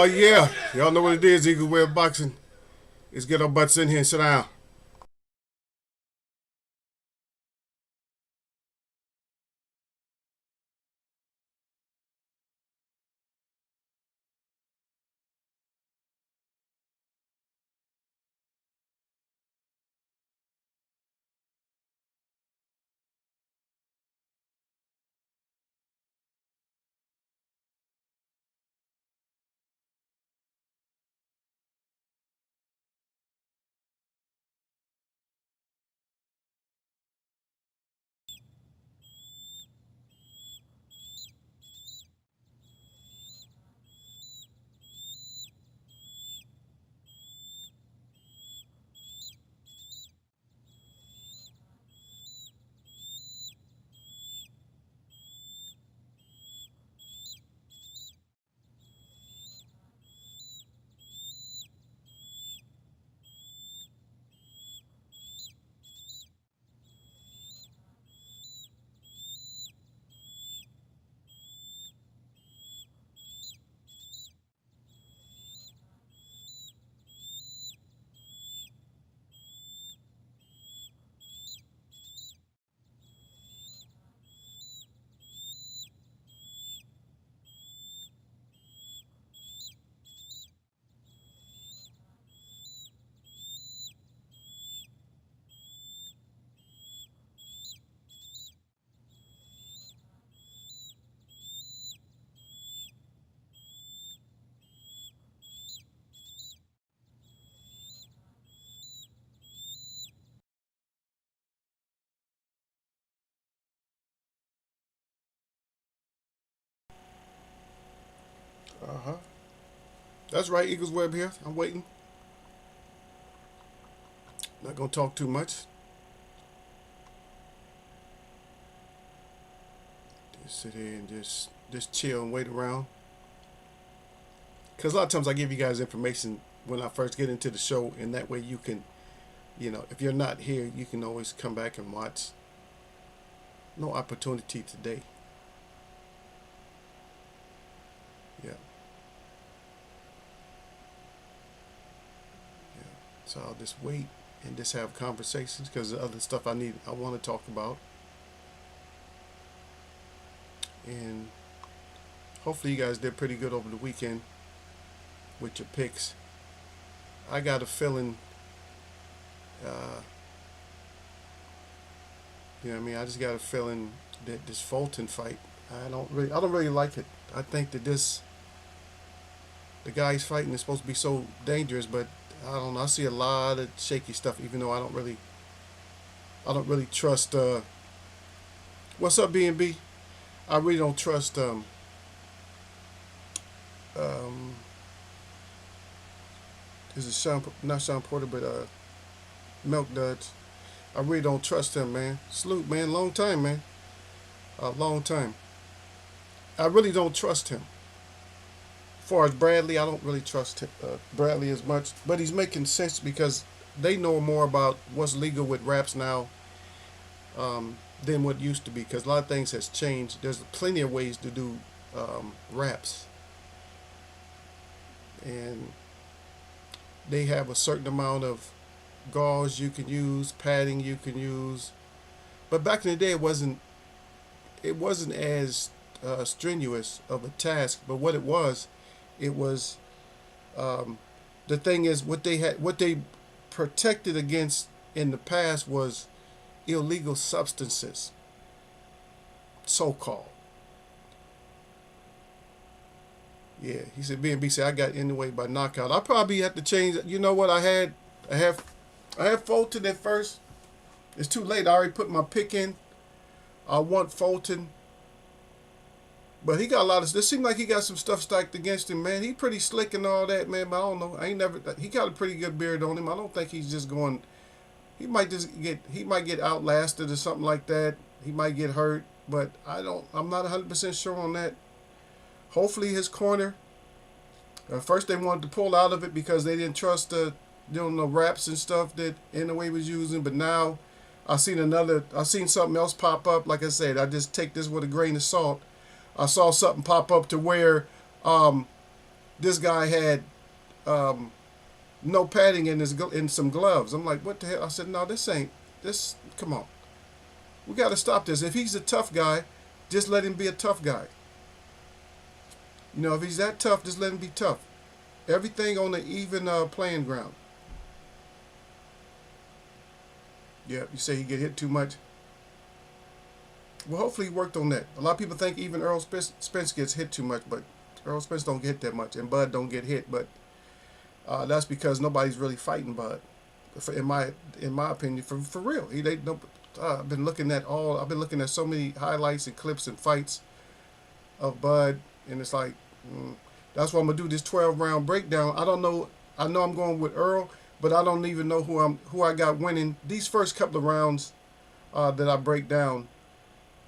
Oh yeah, y'all know what it is. Eagle Web Boxing. Let's get our butts in here and sit down. Uh huh. That's right, Eagles Web here. I'm waiting. Not gonna talk too much. Just sit here and just chill and wait around. Cause a lot of times I give you guys information when I first get into the show, and that way you can, if you're not here, you can always come back and watch. No opportunity today. Yeah. Yeah. So I'll just wait and just have conversations because the other stuff I want to talk about, and hopefully you guys did pretty good over the weekend with your picks. I got a feeling, uh, I just got a feeling that this Fulton fight, I don't really like it. I think that the guy he's fighting is supposed to be so dangerous, but I don't know. I see a lot of shaky stuff, even though I don't really trust. What's up, B&B? I really don't trust. Um, is it not Sean Porter, but Milk Duds. I really don't trust him, man. Salute, man. Long time, man. A long time. I really don't trust him. As far as Bradley, I don't really trust Bradley as much, but he's making sense because they know more about what's legal with raps now than what used to be. Because a lot of things has changed. There's plenty of ways to do raps, and they have a certain amount of gauze you can use, padding you can use. But back in the day, it wasn't as strenuous of a task. But what it was um, the thing is what they protected against in the past was illegal substances, so called. Yeah, he said B&B said I got in the way by knockout. I probably have to change. You know what? I have I had Fulton at first. It's too late. I already put my pick in. I want Fulton, but he got a lot of. This seemed like he got some stuff stacked against him, man. He pretty slick and all that, man. But I don't know. I ain't never. He got a pretty good beard on him. I don't think he's just going. He might just get. He might get outlasted or something like that. He might get hurt, but I don't. I'm not 100% sure on that. Hopefully his corner. First they wanted to pull out of it because they didn't trust the raps and stuff that Inouye was using. But now I seen something else pop up. Like I said, I just take this with a grain of salt. I saw something pop up to where this guy had no padding in in some gloves. I'm like, what the hell? I said, no, this ain't this. Come on, we got to stop this. If he's a tough guy, just let him be a tough guy. You know, if he's that tough, just let him be tough. Everything on the even playing ground. Yeah, you say he get hit too much. Well, hopefully he worked on that. A lot of people think even Earl Spence gets hit too much, but Earl Spence don't get hit that much, and Bud don't get hit. But that's because nobody's really fighting Bud, in my opinion, for real. I've been looking at so many highlights and clips and fights of Bud, and it's like that's why I'm gonna do this 12-round breakdown. I don't know. I know I'm going with Earl, but I don't even know who I got winning these first couple of rounds that I break down.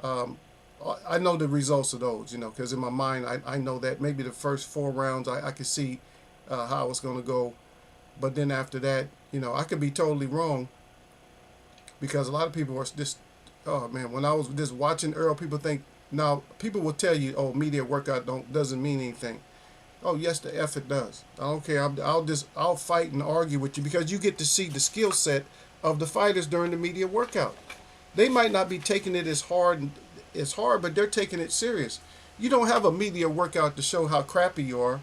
I know the results of those, because in my mind I know that maybe the first 4 rounds I could see how it's going to go, but then after that, I could be totally wrong, because a lot of people are just, oh man, when I was just watching Earl, people will tell you, oh, media workout doesn't mean anything. Oh yes, the F it does. I don't care. I'll fight and argue with you, because you get to see the skill set of the fighters during the media workout. They might not be taking it as hard, but they're taking it serious. You don't have a media workout to show how crappy you are.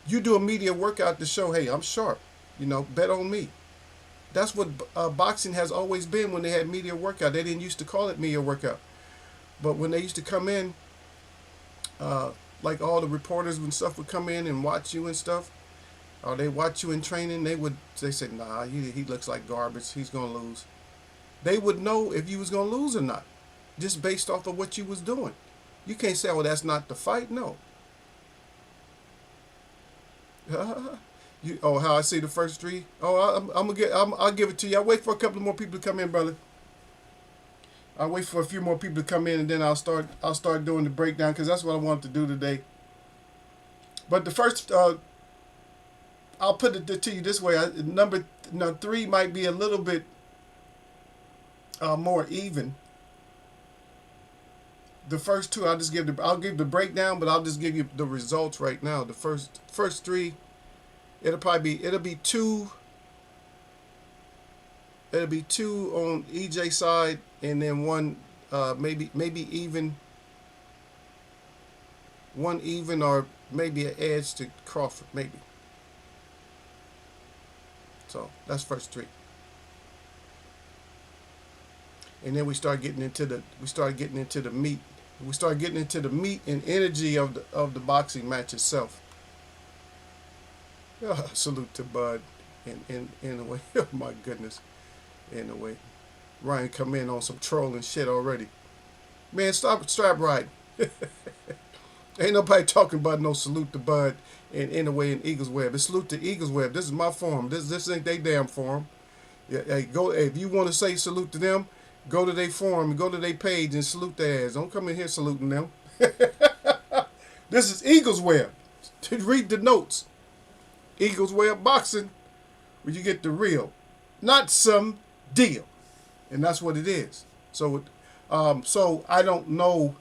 You do a media workout to show, hey, I'm sharp. Bet on me. That's what boxing has always been when they had media workout. They didn't used to call it media workout. But when they used to come in, like all the reporters and stuff would come in and watch you and stuff, or they watch you in training, they said, nah, he looks like garbage. He's going to lose. They would know if you was going to lose or not, just based off of what you was doing. You can't say, oh, that's not the fight. No. How I see the first 3? Oh, I'll give it to you. I'll wait for a couple more people to come in, brother. I'll wait for a few more people to come in, and then I'll start doing the breakdown, because that's what I wanted to do today. But the first, I'll put it to you this way. Number 3 might be a little bit more even. The first 2, I'll give the breakdown, but I'll just give you the results right now. The first 3, it'll be 2. It'll be 2 on EJ side, and then 1 maybe even 1 even, or maybe an edge to Crawford, maybe. So that's first 3. And then we start getting into the meat. We start getting into the meat and energy of the boxing match itself. Salute to Bud in a way. Oh my goodness. In a way. Ryan come in on some trolling shit already. Man, stop strap riding. Ain't nobody talking about no salute to Bud in a way in Eagles Web. It's salute to Eagles Web. This is my forum. This ain't they damn forum. Yeah, hey, if you want to say salute to them, go to their forum and go to their page and salute their ass. Don't come in here saluting them. This is Eagles Web. Read the notes. Eagles Web Boxing, where you get the real, not some deal. And that's what it is. So I don't know.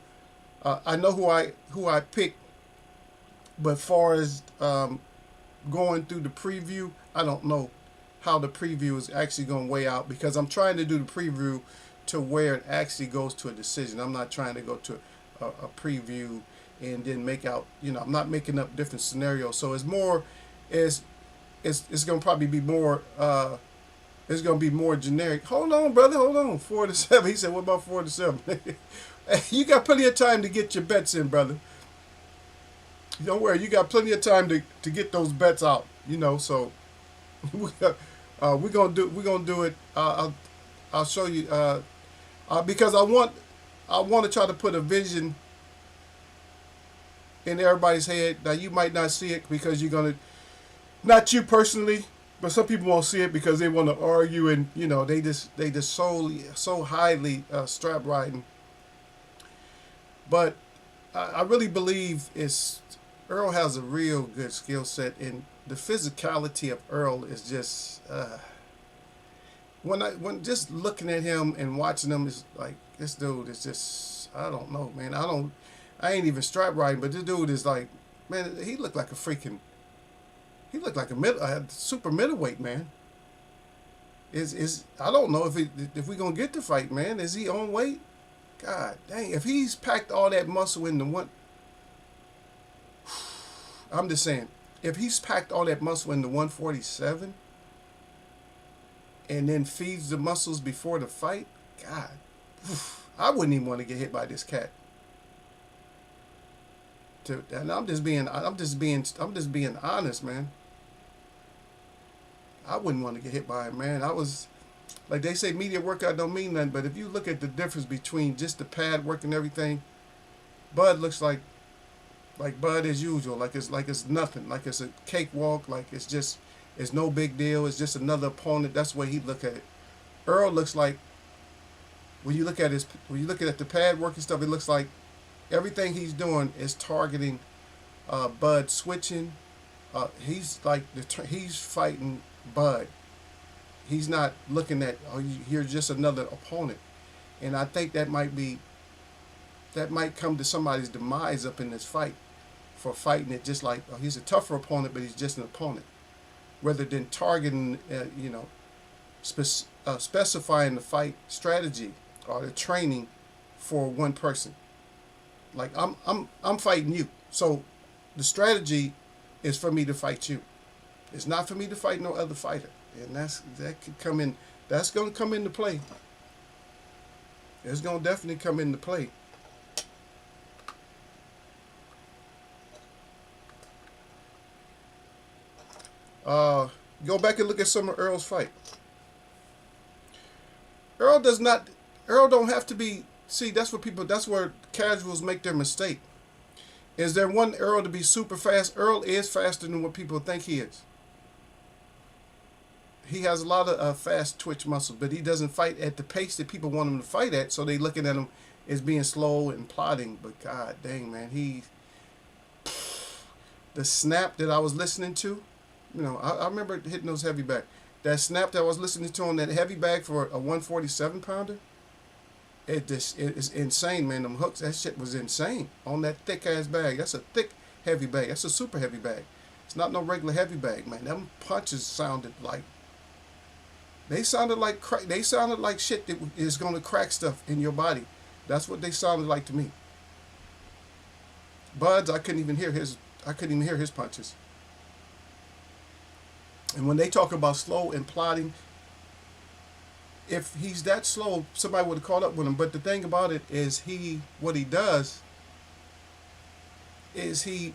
I know who I picked, but far as going through the preview, I don't know how the preview is actually going to weigh out, because I'm trying to do the preview to where it actually goes to a decision. I'm not trying to go to a preview and then make out, I'm not making up different scenarios. So it's more, it's going to probably be more, it's going to be more generic. Hold on, brother, hold on. 4-7. He said, what about 4-7? You got plenty of time to get your bets in, brother. Don't worry, you got plenty of time to get those bets out, so we're gonna do it. I'll show you because I want to try to put a vision in everybody's head. Now you might not see it because you're gonna, not you personally, but some people won't see it because they want to argue, and they just so highly strap riding. But I really believe Earl has a real good skill set, and the physicality of Earl is just when just looking at him and watching him, is like, this dude is just, I don't know, man. I ain't even strap riding, but this dude is like, Man, he looked like a freaking. He looked like a super middleweight, man. Is I don't know if we gonna get the fight, man. Is he on weight? God dang! If he's packed all that muscle into one, I'm just saying. If he's packed all that muscle into 147, and then feeds the muscles before the fight, God, I wouldn't even want to get hit by this cat. And I'm just being honest, man. I wouldn't want to get hit by it, man. I was like they say, media workout don't mean nothing, but if you look at the difference between just the pad work and everything, Bud looks like Bud as usual, like it's nothing, like it's a cakewalk, like it's no big deal. It's just another opponent. That's the way he look at it. Earl looks like when you look at the pad work and stuff, it looks like everything he's doing is targeting Bud switching. He's like he's fighting Bud. He's not looking at you're just another opponent, and I think that might come to somebody's demise up in this fight for fighting it just like he's a tougher opponent, but he's just an opponent, rather than targeting specifying the fight strategy or the training for one person. Like I'm fighting you, so the strategy is for me to fight you. It's not for me to fight no other fighter, and that could come in. That's going to come into play. It's going to definitely come into play. Go back and look at some of Earl's fight. Earl don't have to be. See, that's where casuals make their mistake. Is there one Earl to be super fast? Earl is faster than what people think he is. He has a lot of fast twitch muscles, but he doesn't fight at the pace that people want him to fight at, so they looking at him as being slow and plodding. But god dang, man, the snap that I was listening to, I remember hitting those heavy bag. That snap that I was listening to on that heavy bag for a 147 pounder, it is insane, man. Them hooks, that shit was insane on that thick ass bag. That's a thick heavy bag. That's a super heavy bag. It's not no regular heavy bag, man. Them punches sounded like shit that is gonna crack stuff in your body. That's what they sounded like to me. Bud's, I couldn't even hear his punches. And when they talk about slow and plodding, if he's that slow, somebody would have caught up with him. But the thing about it is what he does is he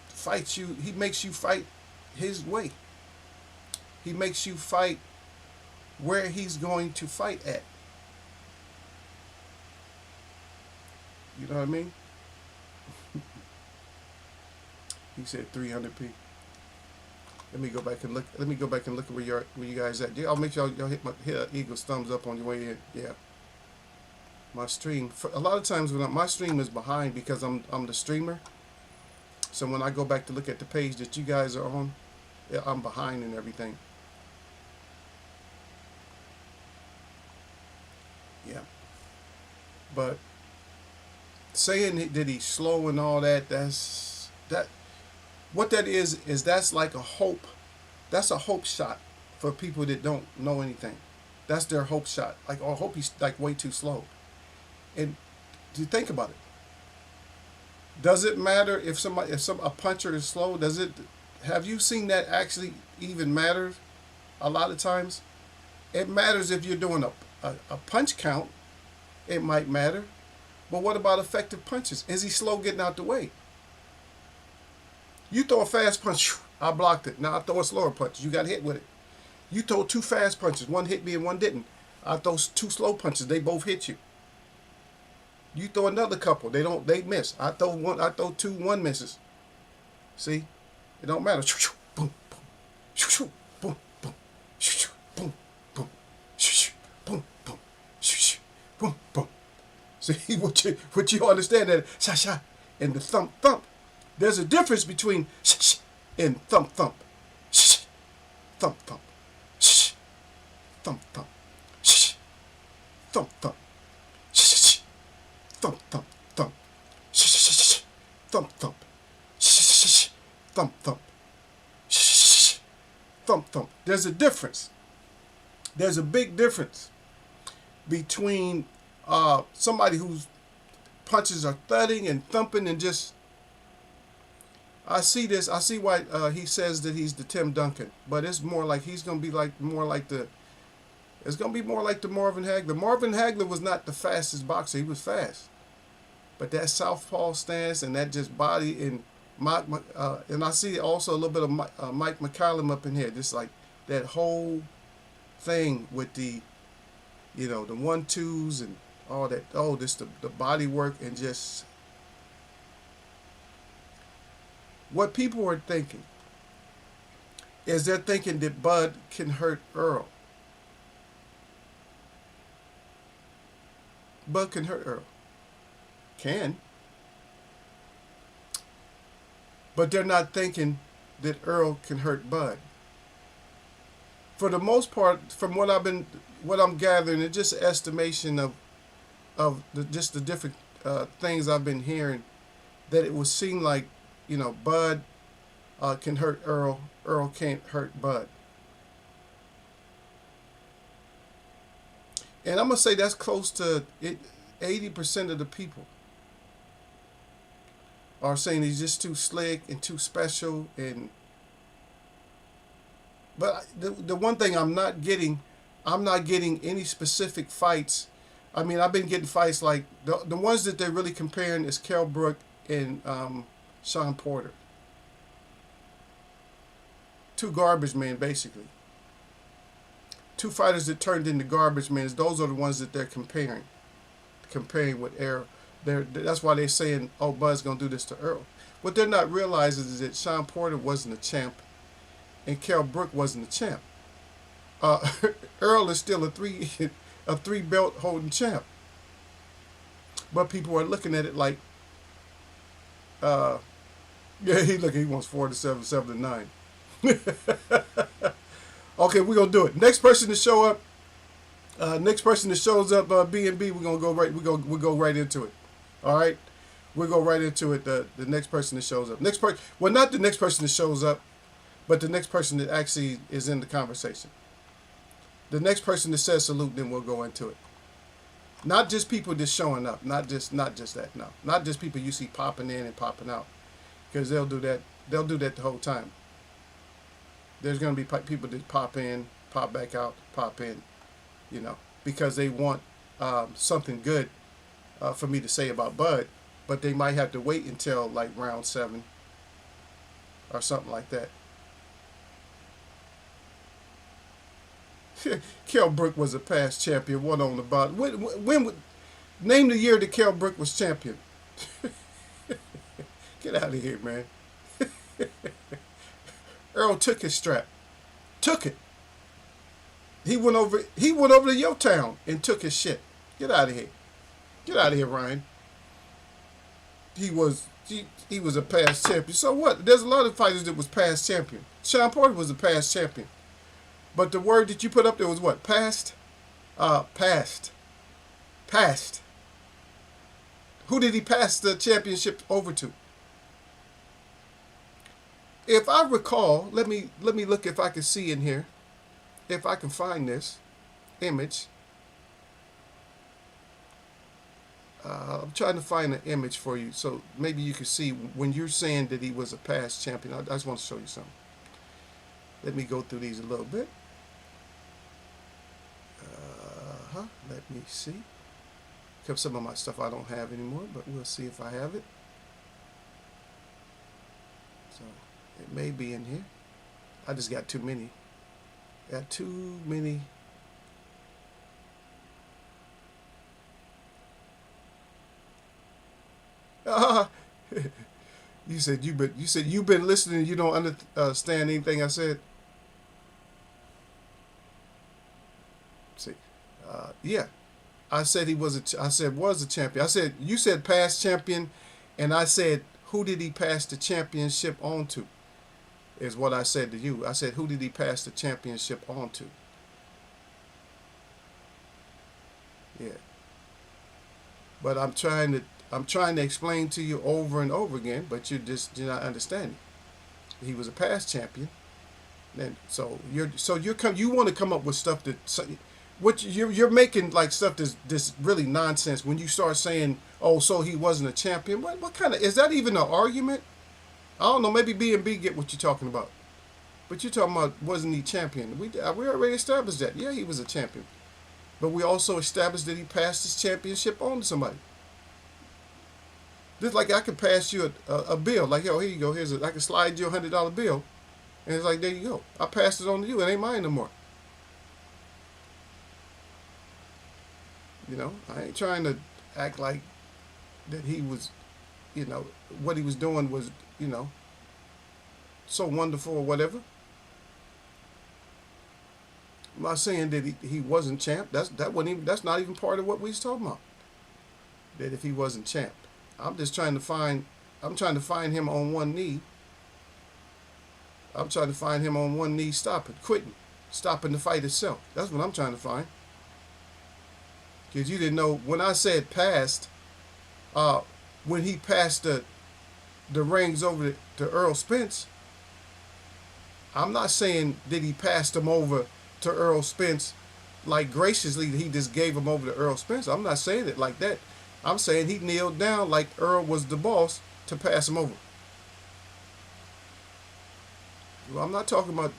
fights you, he makes you fight his way. He makes you fight where he's going to fight at. You know what I mean? He said 300p. Let me go back and look at where you guys at. I'll make sure y'all hit Eagle's thumbs up on your way in. Yeah. My stream. A lot of times my stream is behind because I'm the streamer. So when I go back to look at the page that you guys are on, yeah, I'm behind and everything. Yeah. But saying that he's slow and all that, what that is that's like a hope. That's a hope shot for people that don't know anything. That's their hope shot. Like, oh, I hope he's like way too slow. And to think about it, does it matter if a puncher is slow? Have you seen that actually even matter? A lot of times, it matters if you're doing a punch count. It might matter, but what about effective punches? Is he slow getting out the way? You throw a fast punch, I blocked it. Now I throw a slower punch. You got hit with it. You throw two fast punches. One hit me and one didn't. I throw two slow punches. They both hit you. You throw another couple. They miss. I throw two, one misses. See? It don't matter. Boom, boom. Boom, boom. Boom, boom. Boom, boom. Boom, boom. See what you understand that sha and the thump. There's a difference between shh and thump. Shh, thump. Shh, thump. Shh, thump. Shh, thump. Shh, thump. Shh, thump, thump. Shh, thump, thump. There's a difference. There's a big difference between somebody whose punches are thudding and thumping and just. I see this. I see why he says that he's the Tim Duncan, but it's more like he's gonna be like more like the. It's gonna be more like the Marvin Hagler. Marvin Hagler was not the fastest boxer. He was fast, but that southpaw stance and that just body and and I see also a little bit of Mike McCallum up in here, just like that whole thing with the, the 1-2s and all that. Oh, just the body work and just what people are thinking is they're thinking that Bud can hurt Earl. Bud can hurt Earl. Can. But they're not thinking that Earl can hurt Bud. For the most part, from what I'm gathering, it's just an estimation of just the different things I've been hearing, that it would seem like, Bud can hurt Earl. Earl can't hurt Bud. And I'm going to say that's close to 80% of the people are saying he's just too slick and too special. But the one thing I'm not getting any specific fights. I mean, I've been getting fights like the ones that they're really comparing is Kell Brook and Sean Porter. Two garbage men, basically. Two fighters that turned into garbage men. Those are the ones that they're comparing with Earl. That's why they're saying, oh, Bud's going to do this to Earl. What they're not realizing is that Sean Porter wasn't a champ and Kell Brook wasn't a champ. Earl is still a three belt holding champ. But people are looking at it like, yeah, he wants 4-7, 7-9. Okay, we're gonna do it. Next person to show up. Next person that shows up, B&B, we'll go right into it. All right, we'll go right into it. The next person that shows up. Well, not the next person that shows up, but the next person that actually is in the conversation. The next person that says salute, then we'll go into it. Not just people just showing up. Not just that. No, not just people you see popping in and popping out, because they'll do that. They'll do that the whole time. There's going to be people that pop in, pop back out, pop in, because they want something good for me to say about Bud, but they might have to wait until like round 7 or something like that. Kell Brook was a past champion, one on the bottom. When name the year that Kell Brook was champion? Get out of here, man. Earl took his strap. Took it. He went over to your town and took his shit. Get out of here. Get out of here, Ryan. He was a past champion. So what? There's a lot of fighters that was past champion. Sean Porter was a past champion. But the word that you put up there was what? Past? Past. Past. Who did he pass the championship over to? If I recall, let me look if I can see in here, if I can find this image. I'm trying to find an image for you, so maybe you can see when you're saying that he was a past champion. I just want to show you something. Let me go through these a little bit. Let me see. Kept some of my stuff I don't have anymore, but we'll see if I have it. So it may be in here. I just got too many. Got too many. You said you've been listening and you don't understand anything I said. See, yeah, I said he was a champion. I said you said past champion, and I said who did he pass the championship on to? Is what I said to you. I said who did he pass the championship on to? Yeah. But I'm trying to explain to you over and over again, but you're not understanding. he was a past champion. And so you want to come up with stuff that what you're making like stuff that's really nonsense when you start saying, oh, so he wasn't a champion. What kind of, is that even an argument? I don't know. Maybe B&B get what you're talking about, but you're talking about wasn't he champion? We already established that. Yeah, he was a champion, but we also established that he passed his championship on to somebody. Just like I could pass you a bill, like, yo, here you go. I can slide you $100 bill, and it's like, there you go. I passed it on to you. It ain't mine no more. You know, I ain't trying to act like that he was, what he was doing was, so wonderful or whatever. I'm not saying that he wasn't champ. That's not even part of what we was talking about. That if he wasn't champ, I'm trying to find him on one knee. I'm trying to find him on one knee, quitting, stopping the fight itself. That's what I'm trying to find. Because you didn't know when I said passed, when he passed the rings over to Earl Spence. I'm not saying that he passed them over to Earl Spence like graciously he just gave him over to Earl Spence. I'm not saying it like that. I'm saying he kneeled down like Earl was the boss to pass him over. Well, I'm not talking about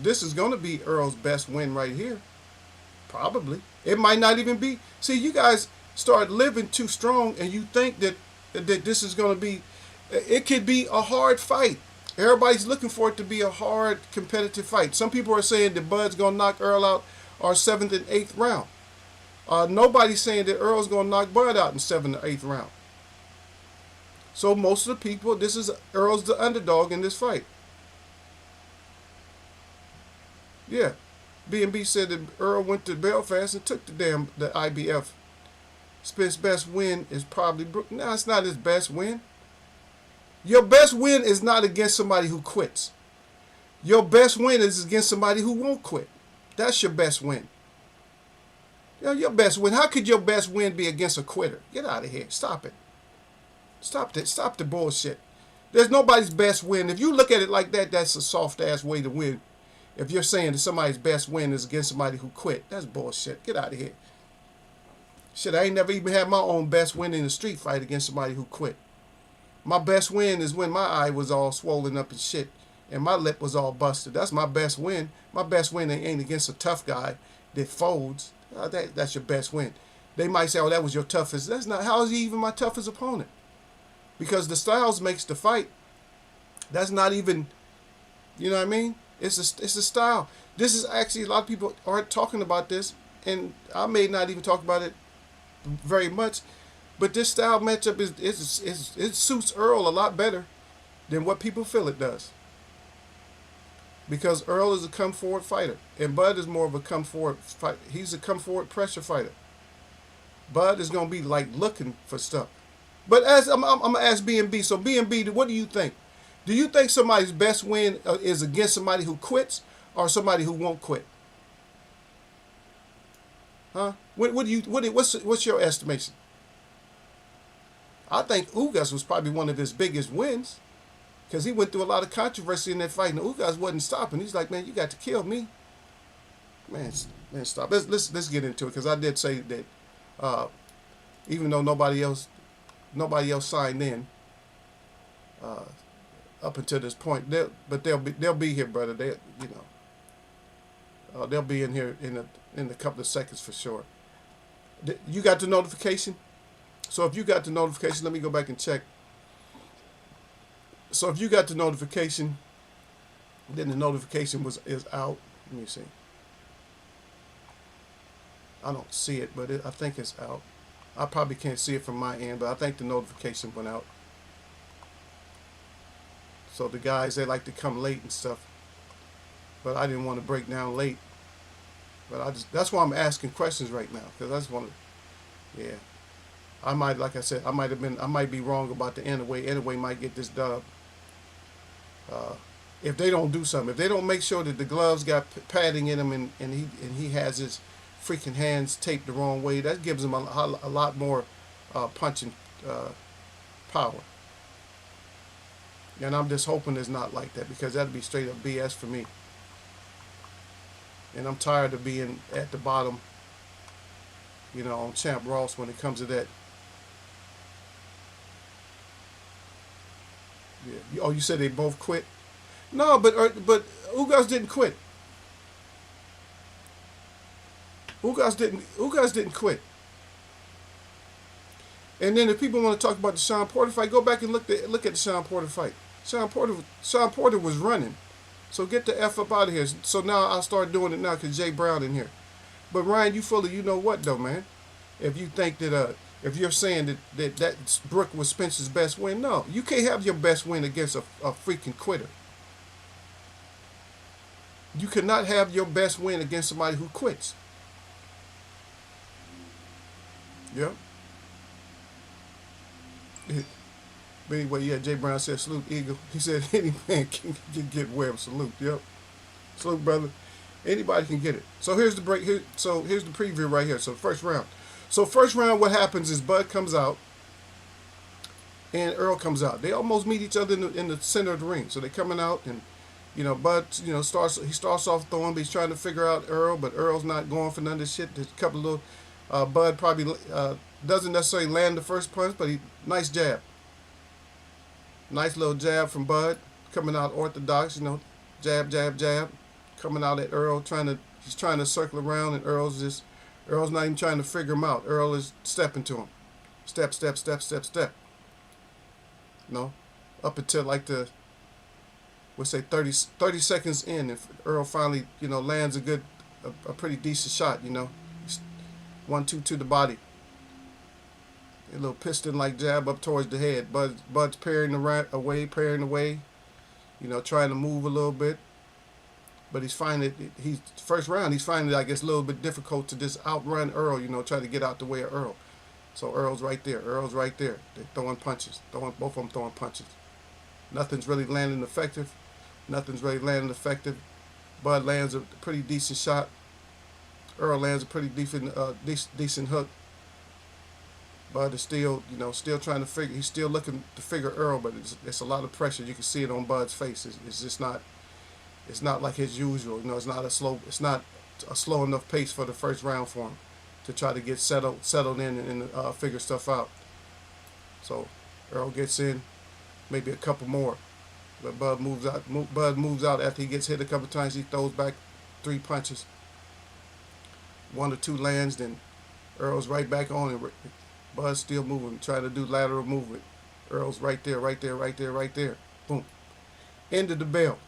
this is going to be Earl's best win right here. Probably. It might not even be. See, you guys start living too strong and you think that this is going to be, it could be a hard fight. Everybody's looking for it to be a hard competitive fight. Some people are saying that Bud's going to knock Earl out our 7th and 8th round. Nobody's saying that Earl's going to knock Bud out in 7th or 8th round. So most of the people, Earl's the underdog in this fight. Yeah. B&B said that Earl went to Belfast and took the IBF. Spence's best win is probably No, it's not his best win. Your best win is not against somebody who quits. Your best win is against somebody who won't quit. That's your best win. Your best win. How could your best win be against a quitter? Get out of here. Stop it. Stop the bullshit. There's nobody's best win. If you look at it like that, that's a soft-ass way to win. If you're saying that somebody's best win is against somebody who quit, that's bullshit. Get out of here. Shit, I ain't never even had my own best win in a street fight against somebody who quit. My best win is when my eye was all swollen up and shit and my lip was all busted. That's my best win. My best win ain't against a tough guy that folds. That's your best win. They might say, oh, that was your toughest. That's not. How is he even my toughest opponent? Because the styles makes the fight. That's not even, you know what I mean? It's a style. This is actually, a lot of people aren't talking about this, and I may not even talk about it very much, but this style matchup it suits Earl a lot better than what people feel it does. Because Earl is a come forward fighter, and Bud is more of a come forward fight. He's a come forward pressure fighter. Bud is gonna be like looking for stuff. But as I'm gonna ask B&B. So B&B, what do you think? Do you think somebody's best win is against somebody who quits or somebody who won't quit? Huh? What's your estimation? I think Ugas was probably one of his biggest wins because he went through a lot of controversy in that fight, and Ugas wasn't stopping. He's like, man, you got to kill me. Man, stop. Let's get into it because I did say that even though nobody else signed in up until this point, they'll be here, brother. They'll be in here in a couple of seconds for sure. You got the notification? So if you got the notification, let me go back and check. So if you got the notification, then the notification is out. Let me see. I don't see it, but I think it's out. I probably can't see it from my end, but I think the notification went out. So the guys, they like to come late and stuff. But I didn't want to break down late. But that's why I'm asking questions right now, because I just want to, yeah. I might, like I said, I might be wrong about the Anyway. Anyway might get this dub. If they don't do something, if they don't make sure that the gloves got padding in them and he has his freaking hands taped the wrong way, that gives him a lot more punching power. And I'm just hoping it's not like that, because that'd be straight up BS for me. And I'm tired of being at the bottom, on Champ Ross when it comes to that. Yeah. Oh, you said they both quit? No, but Ugas didn't quit. Ugas didn't quit. And then if people want to talk about the Sean Porter fight, go back and look at the Sean Porter fight. Sean Porter was running. So get the F up out of here. So now I'll start doing it now because Jay Brown in here. But Ryan, you full of you know what though, man. If you think that if you're saying that Brook was Spencer's best win, no, you can't have your best win against a freaking quitter. You cannot have your best win against somebody who quits. Yeah. But anyway, yeah, Jay Brown said salute Eagle. He said any man can get Webb. Salute. Yep. Salute, brother. Anybody can get it. So here's the break. Here's the preview right here. So first round. So first round, what happens is Bud comes out and Earl comes out. They almost meet each other in the center of the ring. So they're coming out and Bud starts off throwing, but he's trying to figure out Earl, but Earl's not going for none of this shit. There's a couple of little Bud probably doesn't necessarily land the first punch, but nice jab. Nice little jab from Bud, coming out orthodox, jab, jab, jab, coming out at Earl, he's trying to circle around, and Earl's not even trying to figure him out. Earl is stepping to him. Step, step, step, step, step. Up until like we'll say 30 seconds in, if Earl finally, lands a pretty decent shot, 1-2 to the body. A little piston-like jab up towards the head. Bud's parrying away, trying to move a little bit. But he's finding first round, he's finding it, I guess, a little bit difficult to just outrun Earl, try to get out the way of Earl. So Earl's right there. They're throwing punches. Both of them throwing punches. Nothing's really landing effective. Bud lands a pretty decent shot. Earl lands a pretty decent hook. Bud is still trying to figure. He's still looking to figure Earl, but it's a lot of pressure. You can see it on Bud's face. It's just not. It's not like his usual. It's not a slow enough pace for the first round for him to try to get settled in and figure stuff out. So Earl gets in, maybe a couple more, but Bud moves out. Bud moves out after he gets hit a couple times. He throws back 3 punches. 1 or 2 lands, then Earl's right back on it. Bud's still moving, trying to do lateral movement. Earl's right there. Boom. End of the bell.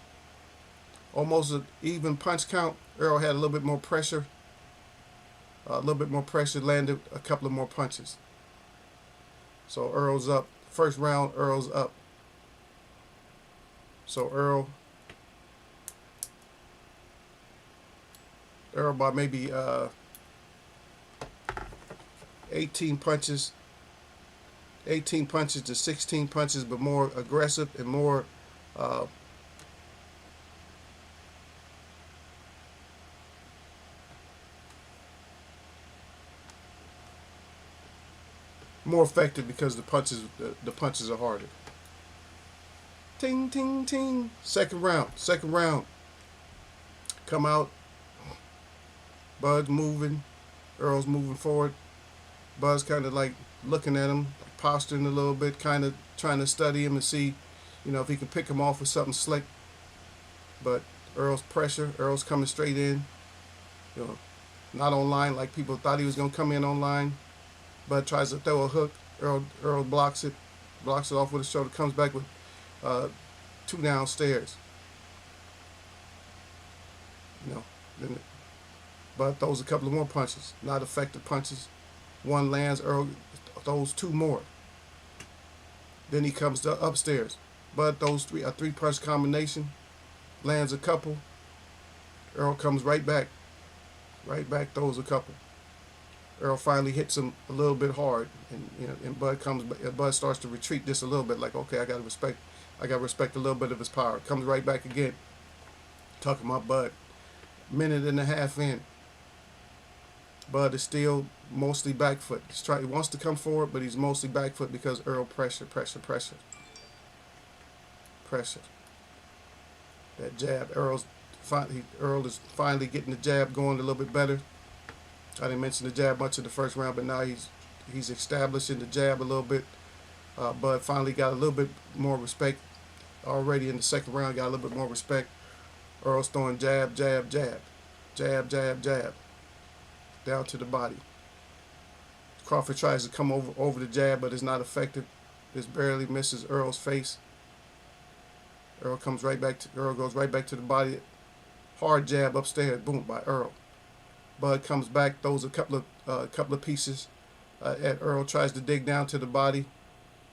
Almost an even punch count. Earl had a little bit more pressure. Landed a couple of more punches. So Earl's up. First round, Earl's up. So Earl by maybe 18 punches to 16 punches, but more aggressive and more effective because the punches are harder. Ting ting ting. Second round. Come out. Bud's moving. Earl's moving forward. Bud's kind of like looking at him, posturing a little bit, kind of trying to study him and see, if he can pick him off with something slick. But Earl's pressure. Earl's coming straight in. Not online like people thought he was going to come in online. Bud tries to throw a hook. Earl blocks it off with his shoulder, comes back with 2 downstairs. Then Bud throws a couple of more punches, not effective punches. 1 lands, Earl throws 2 more. Then he comes upstairs. Bud throws a 3-punch combination, lands a couple. Earl comes right back, throws a couple. Earl finally hits him a little bit hard, and Bud starts to retreat just a little bit, like, okay, I gotta respect a little bit of his power. Comes right back again. Talking about Bud. Minute and a half in. Bud is still mostly back foot. He wants to come forward, but he's mostly back foot because Earl pressure. pressure. That jab, Earl is finally getting the jab going a little bit better. I didn't mention the jab much in the first round, but now he's establishing the jab a little bit. Bud finally got a little bit more respect already in the second round. Got a little bit more respect. Earl's throwing jab, jab, jab, jab, jab, jab, down to the body. Crawford tries to come over the jab, but it's not effective. Just barely misses Earl's face. Earl goes right back to the body. Hard jab upstairs, boom, by Earl. Bud comes back, throws a couple of pieces at Earl. Tries to dig down to the body.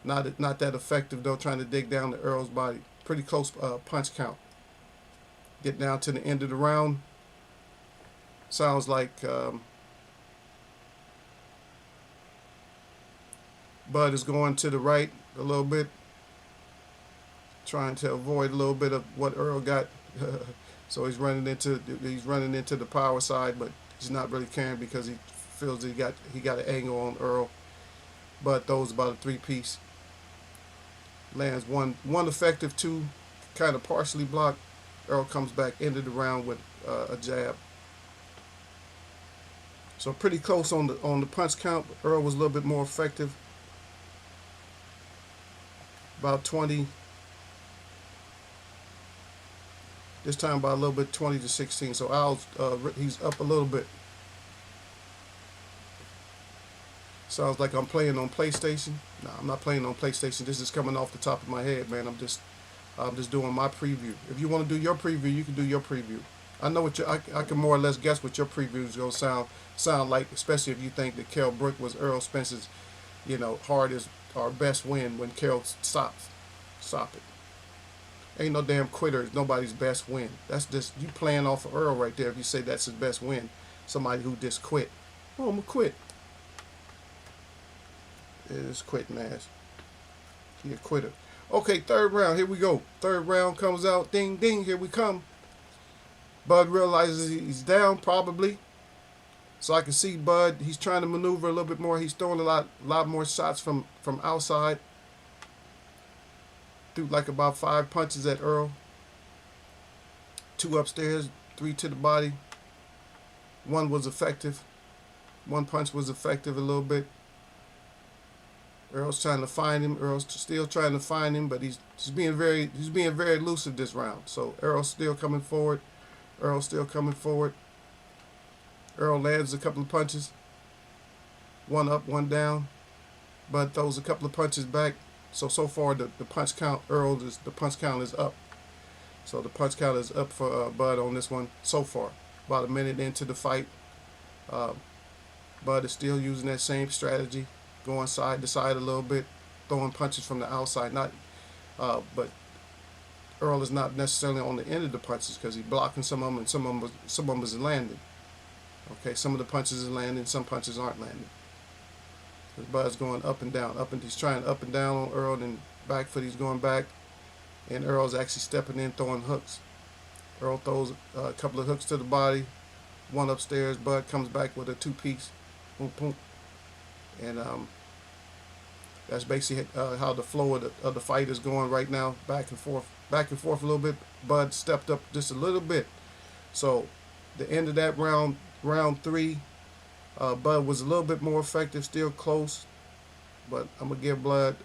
Not that effective though. Trying to dig down to Earl's body. Pretty close punch count. Get down to the end of the round. Sounds like Bud is going to the right a little bit, trying to avoid a little bit of what Earl got. So he's running into the power side, but he's not really caring because he feels he got an angle on Earl. Bud throws about a 3-piece. Lands one effective, 2 kind of partially blocked. Earl comes back into the round with a jab. So pretty close on the punch count. Earl was a little bit more effective. About 20. This time by a little bit, 20-16. So he's up a little bit. Sounds like I'm playing on PlayStation. No, I'm not playing on PlayStation. This is coming off the top of my head, man. I'm just doing my preview. If you want to do your preview, you can do your preview. I know what I can more or less guess what your preview is gonna sound like, especially if you think that Kell Brook was Earl Spence's, hardest or best win when Kell stops. Stop it. Ain't no damn quitter. It's nobody's best win. That's just you playing off of Earl right there. If you say that's his best win, somebody who just quit. Oh, I'm gonna quit. It's quitting ass. He a quitter. Okay, third round. Here we go. Third round comes out. Ding, ding. Here we come. Bud realizes he's down probably. So I can see Bud. He's trying to maneuver a little bit more. He's throwing a lot more shots from outside. Threw like about 5 punches at Earl. 2 upstairs, 3 to the body. 1 was effective. 1 punch was effective a little bit. Earl's trying to find him. Earl's still trying to find him, but he's being very elusive this round. So Earl's still coming forward. Earl's still coming forward. Earl lands a couple of punches. 1 up, 1 down. Bud throws a couple of punches back. So far the punch count, the punch count is up. So the punch count is up for Bud on this one so far. About a minute into the fight. Bud is still using that same strategy. Going side to side a little bit. Throwing punches from the outside. But Earl is not necessarily on the end of the punches because he's blocking some of them and some of them is landing. Okay, some of the punches are landing, some punches aren't landing. Bud's going up and down, he's trying up and down on Earl, and back foot he's going back, and Earl's actually stepping in, throwing hooks. Earl throws a couple of hooks to the body, 1 upstairs. Bud comes back with a 2-piece, boom, boom, and that's basically how the flow of the fight is going right now, back and forth a little bit. Bud stepped up just a little bit, so the end of that round 3. Bud was a little bit more effective, still close, but I'm going to give Bud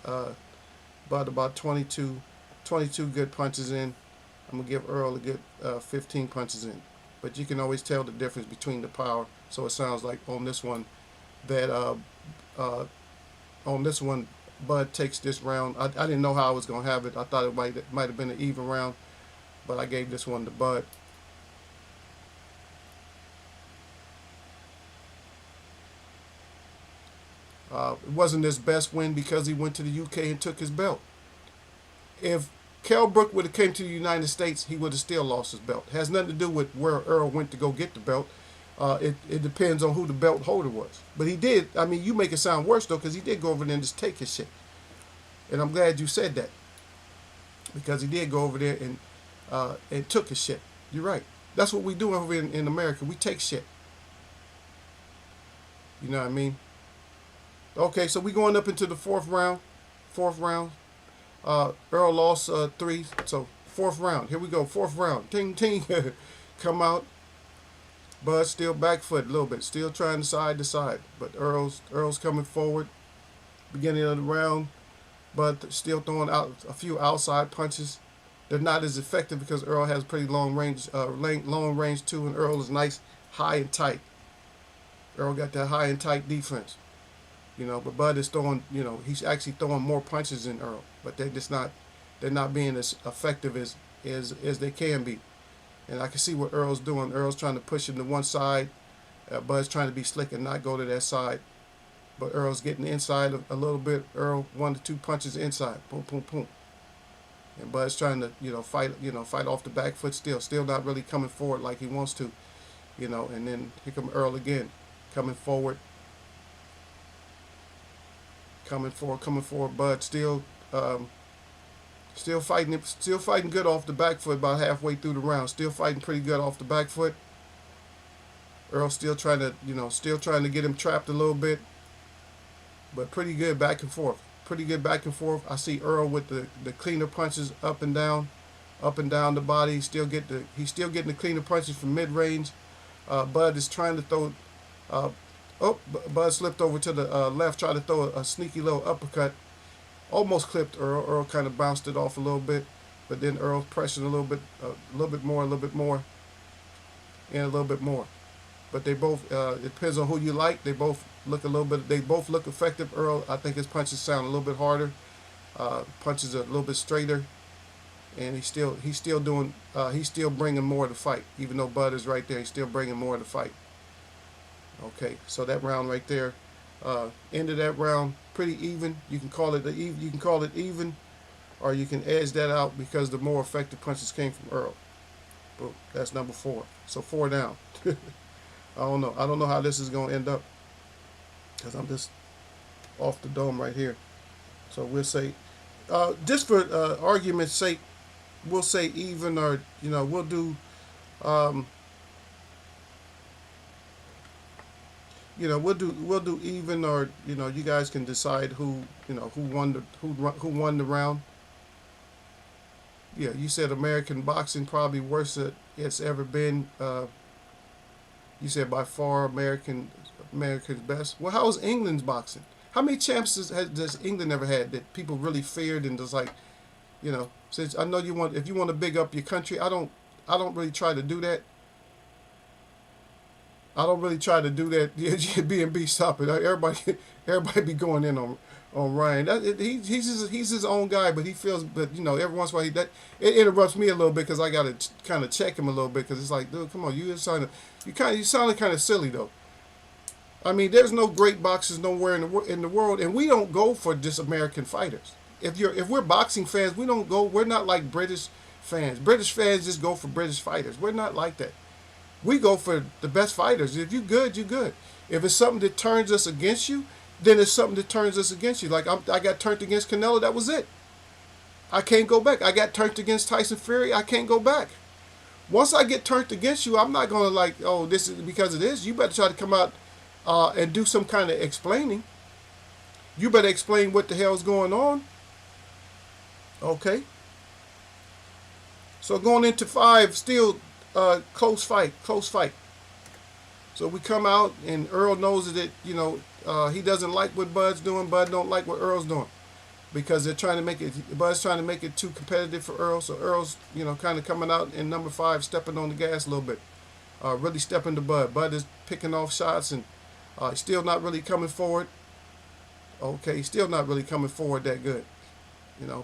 about 22 good punches in. I'm going to give Earl a good 15 punches in. But you can always tell the difference between the power. So it sounds like on this one that Bud takes this round. I didn't know how I was going to have it. I thought it might have been an even round, but I gave this one to Bud. It wasn't his best win because he went to the UK and took his belt. If Kell Brook would have came to the United States, he would have still lost his belt. It has nothing to do with where Earl went to go get the belt. It depends on who the belt holder was. But he did. I mean, you make it sound worse though, because he did go over there and just take his shit. And I'm glad you said that, because he did go over there and took his shit. You're right. That's what we do over in America. We take shit. You know what I mean? Okay, so we going up into the fourth round. Earl lost 3. So fourth round. Here we go. Fourth round. Ting ting. Come out. Bud still back foot a little bit. Still trying side to side. But Earl's coming forward. Beginning of the round. Bud still throwing out a few outside punches. They're not as effective because Earl has pretty long range too, and Earl is nice, high and tight. Earl got that high and tight defense, But Bud is throwing, he's actually throwing more punches than Earl, but they're not being as effective as they can be. And I can see what Earl's doing. Earl's trying to push him to one side. Bud's trying to be slick and not go to that side. But Earl's getting inside a little bit. Earl 1 to 2 punches inside. Boom, boom, boom. And Bud's trying to, fight off the back foot still not really coming forward like he wants to, And then here come Earl again, coming forward. Coming forward. Bud still fighting good off the back foot about halfway through the round. Still fighting pretty good off the back foot. Earl still trying to get him trapped a little bit. But pretty good back and forth. I see Earl with the cleaner punches up and down the body. He's still getting the cleaner punches from mid range. Bud is trying to throw. Bud slipped over to the left, tried to throw a sneaky little uppercut. Almost clipped Earl. Earl kind of bounced it off a little bit, but then Earl pressured a little bit more, and a little bit more. But they both, it depends on who you like. They both look effective. Earl, I think his punches sound a little bit harder. Punches are a little bit straighter, and he's still bringing more to the fight. Even though Bud is right there, he's still bringing more to the fight. Okay, so that round right there, end of that round, pretty even. You can call it even, or you can edge that out because the more effective punches came from Earl. Boom, that's number 4. So 4 down. I don't know how this is going to end up because I'm just off the dome right here. So we'll say, just for argument's sake, we'll say even, or we'll do, we'll do even, or you guys can decide who won the round. Yeah, you said American boxing probably worse than it's ever been. You said by far America's best. Well, how was England's boxing? How many champs does England ever had that people really feared and just like, since I know if you want to big up your country, I don't really try to do that. Yeah, B&B, stop it. Everybody be going in on Ryan. He's his own guy, but he feels, but every once in a while it interrupts me a little bit because I gotta kind of check him a little bit because it's like, dude, come on, you sounded kind of silly though. I mean, there's no great boxers nowhere in the world, and we don't go for just American fighters. If we're boxing fans, we don't go. We're not like British fans. British fans just go for British fighters. We're not like that. We go for the best fighters. If you're good, you're good. If it's something that turns us against you, then it's something that turns us against you. Like I got turned against Canelo, that was it. I can't go back. I got turned against Tyson Fury, I can't go back. Once I get turned against you, I'm not going to like, oh, this is because of this. You better try to come out and do some kind of explaining. You better explain what the hell's going on. Okay. So going into 5, still close fight. So we come out, and Earl knows that, he doesn't like what Bud's doing. Bud don't like what Earl's doing because they're trying to make it, Bud's trying to make it too competitive for Earl. So Earl's, kind of coming out in number 5, stepping on the gas a little bit, really stepping to Bud. Bud is picking off shots and still not really coming forward. Okay, still not really coming forward that good,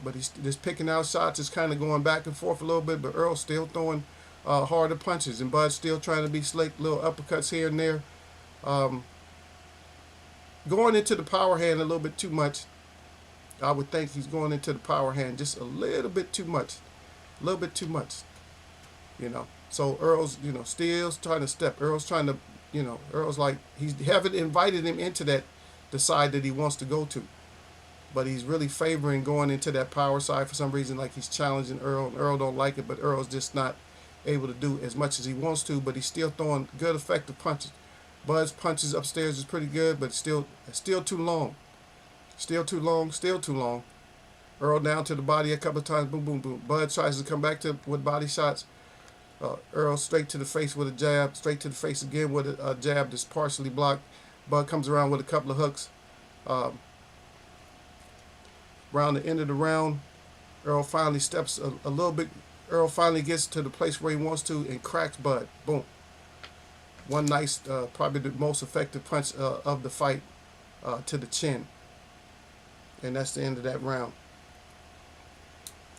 but he's just picking out shots. It's kind of going back and forth a little bit, but Earl's still throwing harder punches, and Bud's still trying to be slick, little uppercuts here and there. Going into the power hand a little bit too much. I would think he's going into the power hand just a little bit too much. So Earl's, still trying to step. Earl's trying to, Earl's like, he's haven't invited him into the side that he wants to go to. But he's really favoring going into that power side for some reason, like he's challenging Earl. And Earl don't like it, but Earl's just not able to do as much as he wants to, but he's still throwing good effective punches. Bud's punches upstairs is pretty good, but still too long. Still too long. Earl down to the body a couple of times. Boom, boom, boom. Bud tries to come back to with body shots. Earl straight to the face with a jab. Straight to the face again with a jab that's partially blocked. Bud comes around with a couple of hooks. Around the end of the round, Earl finally steps a little bit. Earl finally gets to the place where he wants to and cracks Bud. Boom. One nice, probably the most effective punch of the fight to the chin. And that's the end of that round.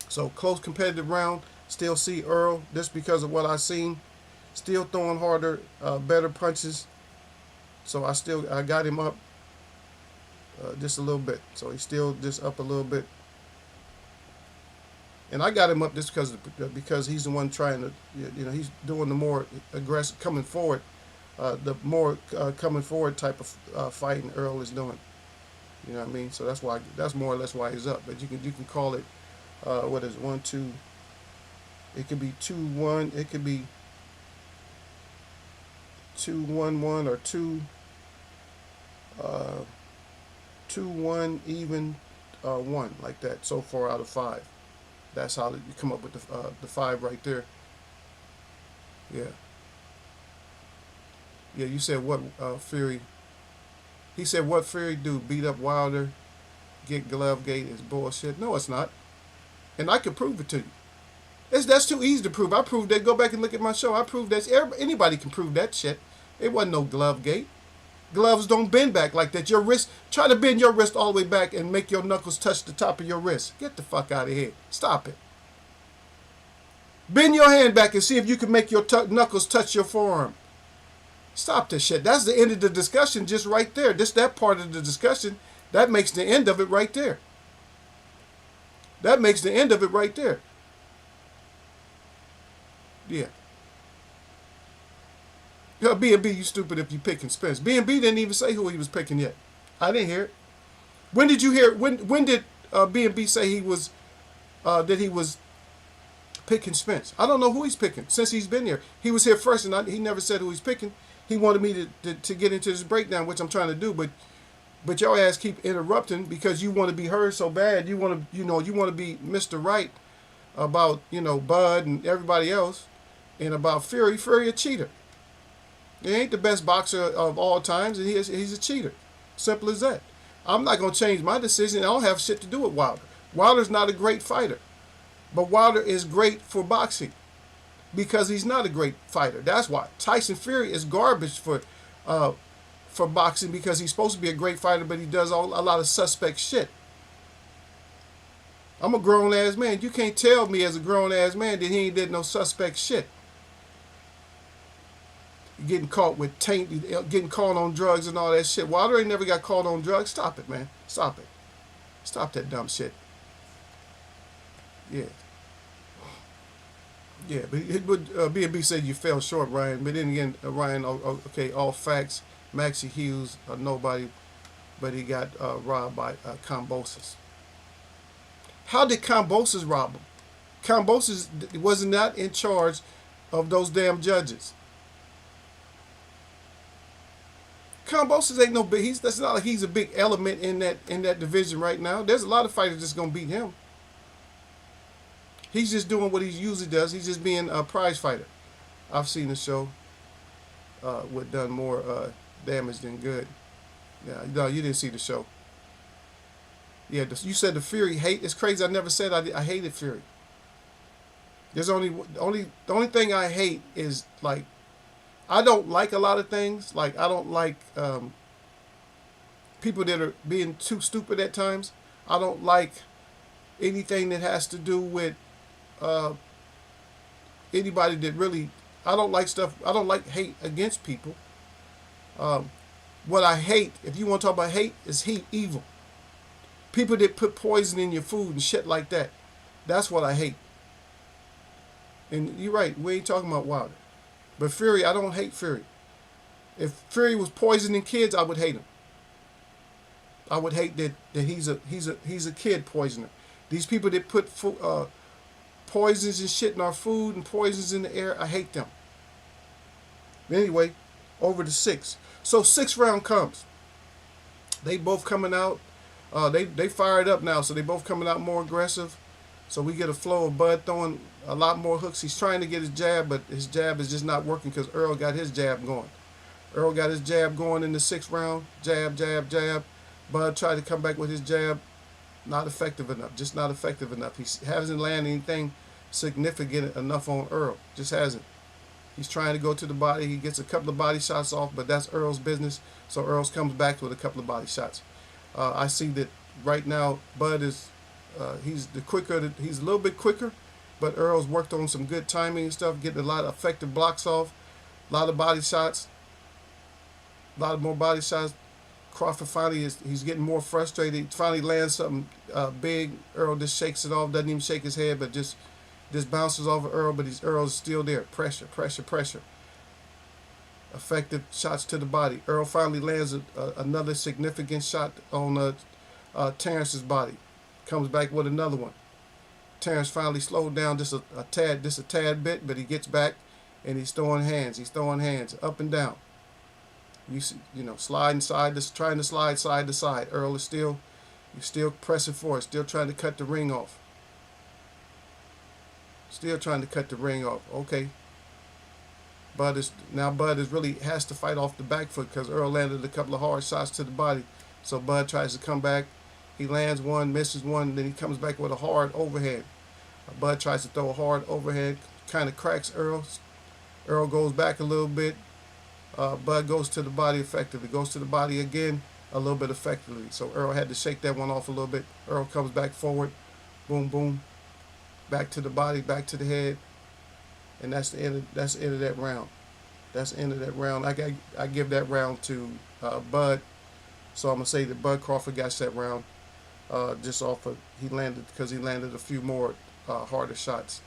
So close competitive round. Still see Earl, just because of what I've seen, still throwing harder, better punches. So I got him up just a little bit. So he's still just up a little bit. And I got him up just because he's the one trying to, he's doing the more aggressive, coming forward, the more coming forward type of fighting Earl is doing. You know what I mean? So that's more or less why he's up. But you can call it, what is it, 1-2? It could be 2-1. It could be 2-1-1 or 2-1 even 1 like that. So 4 out of 5. That's how you come up with the 5 right there. Yeah. Yeah. You said what Fury? He said what Fury do? Beat up Wilder? Get glove gate is bullshit. No, it's not. And I can prove it to you. That's too easy to prove. I proved that. Go back and look at my show. I proved that. Anybody can prove that shit. It wasn't no glove gate. Gloves don't bend back like that. Your wrist, try to bend your wrist all the way back and make your knuckles touch the top of your wrist. Get the fuck out of here. Stop it. Bend your hand back and see if you can make your knuckles touch your forearm. Stop this shit. That's the end of the discussion just right there. Just that part of the discussion, that makes the end of it right there. That makes the end of it right there. Yeah. B&B, you stupid if you picking Spence. B&B didn't even say who he was picking yet. I didn't hear it. When did you hear? When did B&B say he was that he was picking Spence? I don't know who he's picking since he's been here. He was here first, and he never said who he's picking. He wanted me to get into this breakdown, which I'm trying to do, but your ass keep interrupting because you want to be heard so bad. You want to be Mr. Right about Bud and everybody else, and about Fury. Fury a cheater. He ain't the best boxer of all times, and he's a cheater. Simple as that. I'm not going to change my decision. I don't have shit to do with Wilder. Wilder's not a great fighter. But Wilder is great for boxing because he's not a great fighter. That's why. Tyson Fury is garbage for boxing because he's supposed to be a great fighter, but he does a lot of suspect shit. I'm a grown-ass man. You can't tell me as a grown-ass man that he ain't did no suspect shit. Getting caught with getting caught on drugs and all that shit. Wilder ain't never got caught on drugs. Stop it, man. Stop it. Stop that dumb shit. Yeah. Yeah, but B&B said you fell short, Ryan. But then again, Ryan, okay, all facts. Maxie Hughes, nobody, but he got robbed by Kambosos. How did Kambosos rob him? Kambosos was not in charge of those damn judges. Kambosos ain't no big. That's not like he's a big element in that division right now. There's a lot of fighters that's gonna beat him. He's just doing what he usually does. He's just being a prize fighter. I've seen the show. What done more damage than good. Yeah, no, you didn't see the show. Yeah, you said the Fury hate. It's crazy. I never said I hated Fury. There's the only thing I hate is like. I don't like a lot of things. Like, I don't like people that are being too stupid at times. I don't like anything that has to do with anybody that really... I don't like stuff... I don't like hate against people. What I hate, if you want to talk about hate, is evil. People that put poison in your food and shit like that. That's what I hate. And you're right, we ain't talking about Wilder. But Fury, I don't hate Fury. If Fury was poisoning kids, I would hate him. I would hate that he's a kid poisoner. These people that put poisons and shit in our food and poisons in the air, I hate them. But anyway, over to 6. So 6th round comes. They both coming out. They fired up now, so they both coming out more aggressive. So we get a flow of Bud throwing a lot more hooks. He's trying to get his jab, but his jab is just not working because Earl got his jab going. Earl got his jab going in the 6th round. Jab, jab, jab. Bud tried to come back with his jab. Not effective enough. Just not effective enough. He hasn't landed anything significant enough on Earl. Just hasn't. He's trying to go to the body. He gets a couple of body shots off, but that's Earl's business. So Earl comes back with a couple of body shots. I see that right now Bud is he's a little bit quicker, but Earl's worked on some good timing and stuff, getting a lot of effective blocks off, a lot of body shots, a lot of more body shots. Crawford finally he's getting more frustrated. He finally lands something big. Earl just shakes it off, doesn't even shake his head, but just bounces off of Earl, but Earl's still there. Pressure, pressure, pressure. Effective shots to the body. Earl finally lands another significant shot on Terrence's body. Comes back with another one. Terrence finally slowed down just a tad bit, but he gets back and he's throwing hands. He's throwing hands up and down. Sliding trying to slide side to side. Earl is still pressing forward, still trying to cut the ring off. Still trying to cut the ring off. Okay. Bud is really has to fight off the back foot because Earl landed a couple of hard shots to the body. So Bud tries to come back. He lands one, misses one, then he comes back with a hard overhead. Bud tries to throw a hard overhead, kind of cracks Earl. Earl goes back a little bit. Bud goes to the body effectively. Goes to the body again a little bit effectively. So Earl had to shake that one off a little bit. Earl comes back forward. Boom, boom. Back to the body, back to the head. And that's the end of that round. That's the end of that round. I give that round to Bud. So I'm gonna say that Bud Crawford got that round just off of he landed a few more harder shots.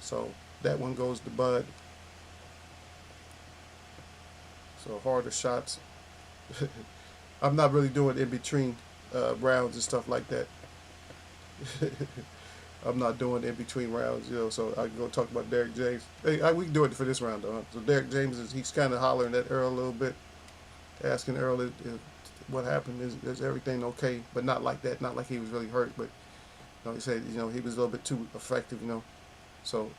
So that one goes to Bud. So harder shots. I'm not really doing in between rounds and stuff like that. I'm not doing in between rounds, so I can go talk about Derrick James. Hey, we can do it for this round, though. Huh? So Derrick James, he's kind of hollering at Earl a little bit, asking Earl if what happened, is everything okay? But not like that, not like he was really hurt, but he said, he was a little bit too effective, So,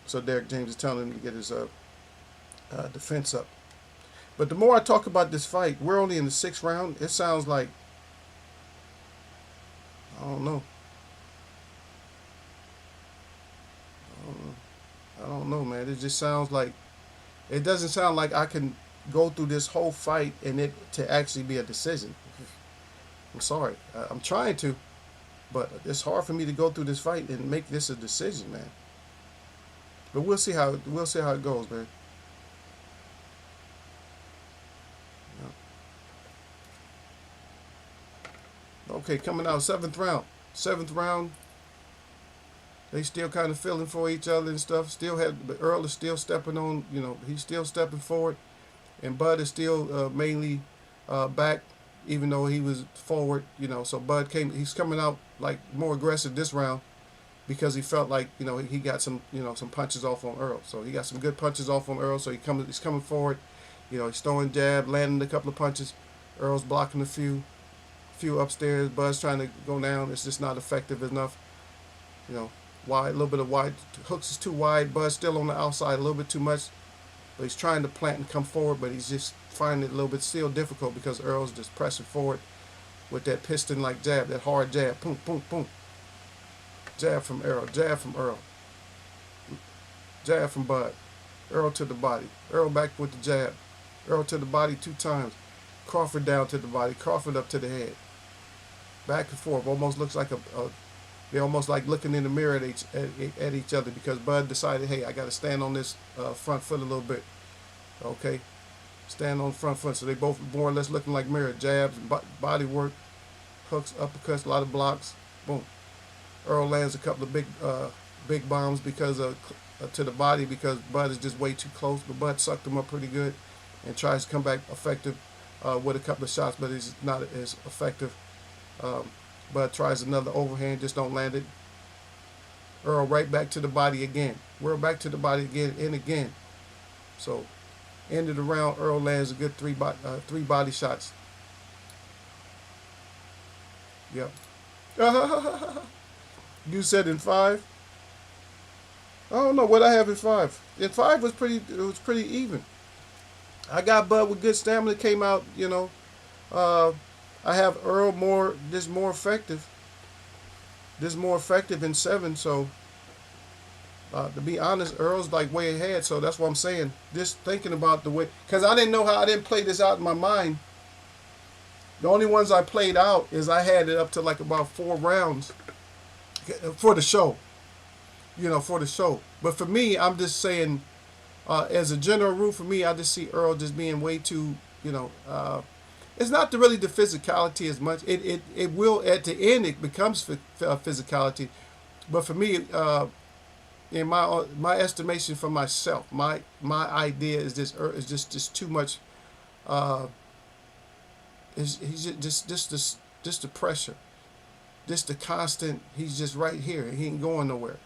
so Derrick James is telling him to get his defense up. But the more I talk about this fight, we're only in the 6th round. It sounds like, I don't know. I don't know, man. It just sounds like, it doesn't sound like I can go through this whole fight and it to actually be a decision. I'm sorry. I'm trying to, but it's hard for me to go through this fight and make this a decision, man. But we'll see how it goes, man. Okay, coming out 7th round. 7th round. They still kind of feeling for each other and stuff. But Earl is still stepping on. He's still stepping forward, and Bud is still mainly back, even though he was forward. So Bud he's coming out like more aggressive this round because he felt like he got some some punches off on Earl. So he got some good punches off on Earl. So he's coming forward. He's throwing jab, landing a couple of punches. Earl's blocking a few upstairs. Bud's trying to go down. It's just not effective enough. Wide, a little bit of wide. Hooks is too wide. Bud's still on the outside a little bit too much. But he's trying to plant and come forward, but he's just finding it a little bit still difficult because Earl's just pressing forward with that piston-like jab, that hard jab. Boom, boom, boom. Jab from Earl. Jab from Earl. Jab from Bud. Earl to the body. Earl back with the jab. Earl to the body 2 times. Crawford down to the body. Crawford up to the head. Back and forth. Almost looks like they're almost like looking in the mirror at each other because Bud decided, hey, I got to stand on this front foot a little bit. Okay? Stand on the front foot. So they both more or less looking like mirror. Jabs, body work, hooks, uppercuts, a lot of blocks. Boom. Earl lands a couple of big bombs because to the body because Bud is just way too close. But Bud sucked him up pretty good and tries to come back effective with a couple of shots, but he's not as effective. Bud tries another overhand, just don't land it. Earl right back to the body again. We're back to the body again and again. So, end of the round, Earl lands a good three body shots. Yep. You said in five. I don't know what I have in five. In five was pretty. It was pretty even. I got Bud with good stamina. Came out. Uh, I have Earl more. This more effective. This more effective in seven. So to be honest, Earl's like way ahead. So that's what I'm saying. Just thinking about the way, because I didn't know how, I didn't play this out in my mind. The only ones I played out is I had it up to like about 4 rounds for the show. For the show. But for me, I'm just saying, as a general rule, for me, I just see Earl just being way too, it's not really the physicality as much. It will, at the end, it becomes physicality. But for me, in my estimation for myself, my idea is this: is just too much. He's just the pressure, just the constant. He's just right here. He ain't going nowhere.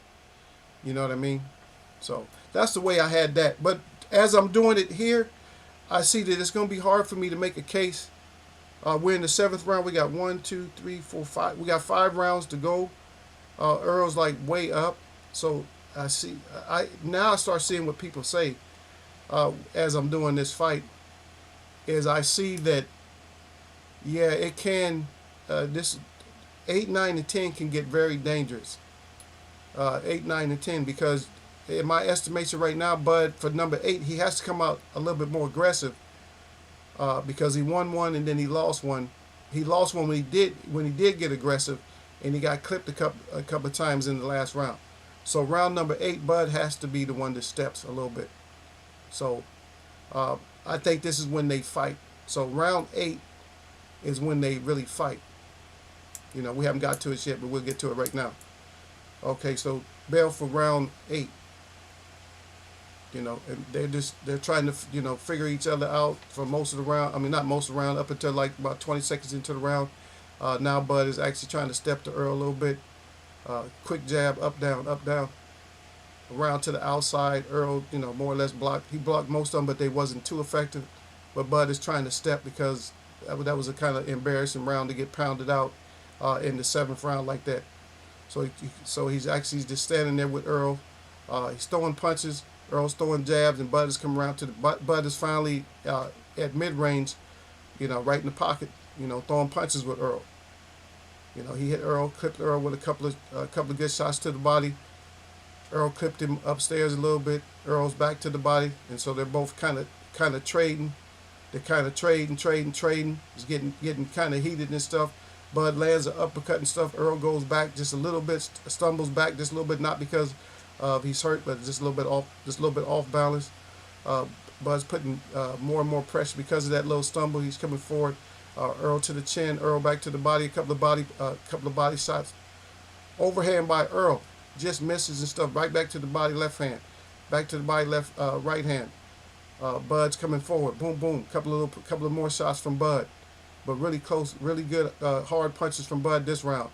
You know what I mean? So that's the way I had that. But as I'm doing it here, I see that it's going to be hard for me to make a case. We're in the seventh round. We got 1, 2, 3, 4, 5. We got 5 rounds to go. Earl's like way up. So I see. I start seeing what people say as I'm doing this fight. Is I see that, yeah, it can. This 8, 9, and 10 can get very dangerous. 8, 9, and 10, because in my estimation right now, Bud, for number 8, he has to come out a little bit more aggressive because he won one and then he lost one. He lost one when he did get aggressive, and he got clipped a couple of times in the last round. So round number 8, Bud has to be the one that steps a little bit. So I think this is when they fight. So round 8 is when they really fight. We haven't got to it yet, but we'll get to it right now. Okay, so bell for round 8. And they're trying to figure each other out for most of the round. I mean, not most of the round, up until like about 20 seconds into the round. Now Bud is actually trying to step to Earl a little bit. Quick jab, up down, around to the outside. Earl, more or less blocked. He blocked most of them, but they wasn't too effective. But Bud is trying to step because that was a kind of embarrassing round to get pounded out in the 7th round like that. So he's actually just standing there with Earl. He's throwing punches. Earl's throwing jabs, and Bud is coming around to the Bud is finally at mid range, right in the pocket, throwing punches with Earl. He hit Earl, clipped Earl with a couple of good shots to the body. Earl clipped him upstairs a little bit. Earl's back to the body, and so they're both kind of trading. They're kind of trading. It's getting kind of heated and stuff. Bud lands an uppercut and stuff. Earl goes back just a little bit, stumbles back just a little bit, not because he's hurt, but just a little bit off balance. Bud's putting more and more pressure because of that little stumble. He's coming forward. Earl to the chin. Earl back to the body. A couple of body shots. Overhand by Earl, just misses and stuff. Right back to the body, left hand. Back to the body, left right hand. Bud's coming forward. Boom, boom. Couple of more shots from Bud. But really close, really good hard punches from Bud this round.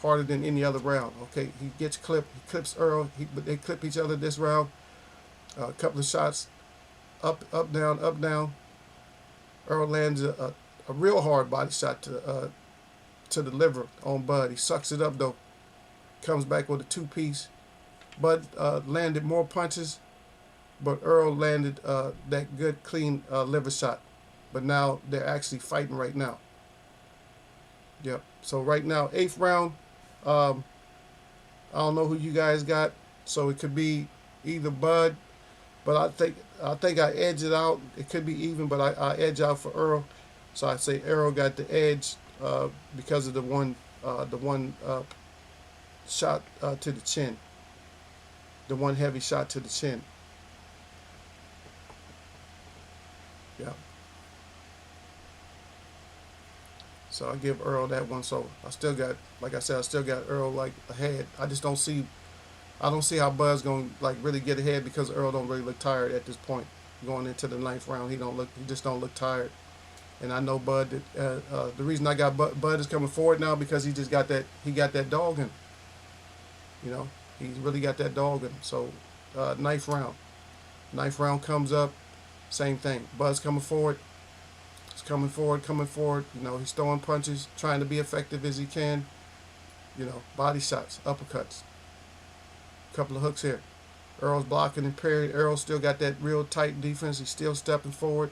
Harder than any other round. Okay, he gets clipped. He clips Earl. But they clip each other this round. A couple of shots. Up, down. Earl lands a real hard body shot to the liver on Bud. He sucks it up though. Comes back with a 2-piece. Bud landed more punches, but Earl landed that good clean liver shot. But now they're actually fighting right now. Yep. So right now, 8th round. I don't know who you guys got. So it could be either Bud, but I think I edge it out. It could be even, but I edge out for Earl. So I say Earl got the edge because of the one shot to the chin. The one heavy shot to the chin. Yeah. So I give Earl that one. So I still got, like I said, I still got Earl like ahead. I don't see how Bud's gonna like really get ahead because Earl don't really look tired at this point. Going into the 9th round, he just don't look tired. And I know Bud. The reason I got Bud is coming forward now because he got that dog in him. He's really got that dog in him. So 9th round comes up, same thing. Bud's coming forward. He's coming forward, coming forward. You know, he's throwing punches, trying to be effective as he can. You know, body shots, uppercuts, couple of hooks here. Earl's blocking and parrying. Earl still got that real tight defense. He's still stepping forward.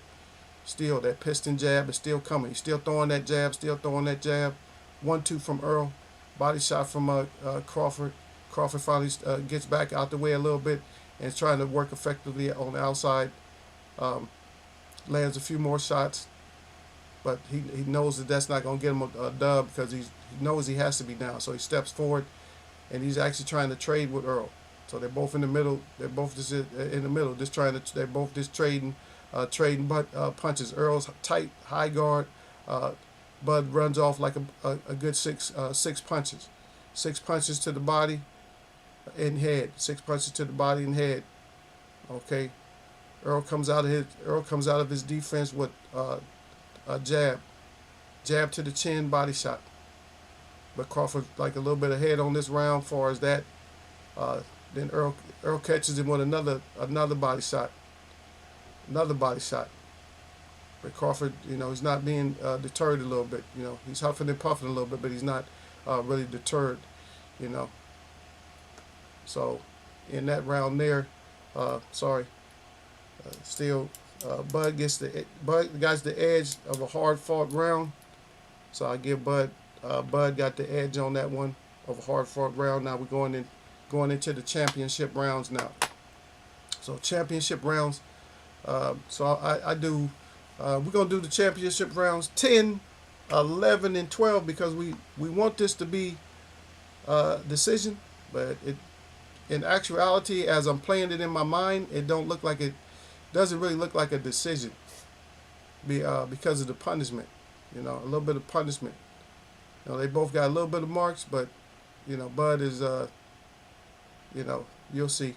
Still, that piston jab is still coming. He's still throwing that jab, still throwing that jab. 1-2 from Earl. Body shot from Crawford. Crawford finally gets back out the way a little bit and is trying to work effectively on the outside. Um, Lands a few more shots, but he knows that that's not going to get him a dub because he knows he has to be down. So he steps forward, and he's actually trying to trade with Earl. So they're both in the middle. They're both just in the middle, just trying to. They're both just trading punches. Earl's tight, high guard. Bud runs off like a good six punches. 6 punches to the body and head. 6 punches to the body and head. Okay. Earl comes out of his defense with a jab. Jab to the chin, body shot. But Crawford like a little bit ahead on this round as far as that. Then Earl catches him with another body shot. Another body shot. But Crawford, you know, he's not being deterred a little bit. You know, he's huffing and puffing a little bit, but he's not really deterred. You know. So, in that round there, still, Bud gets the edge of a hard-fought round. So I give Bud got the edge on that one of a hard-fought round. Now we're going into the championship rounds now. So championship rounds. I do. We're gonna do the championship rounds 10, 11, and 12 because we want this to be decision, but in actuality, as I'm playing it in my mind, it doesn't really look like a decision because of the punishment. You know, a little bit of punishment. You know, they both got a little bit of marks, but you know, Bud is you know, you'll see,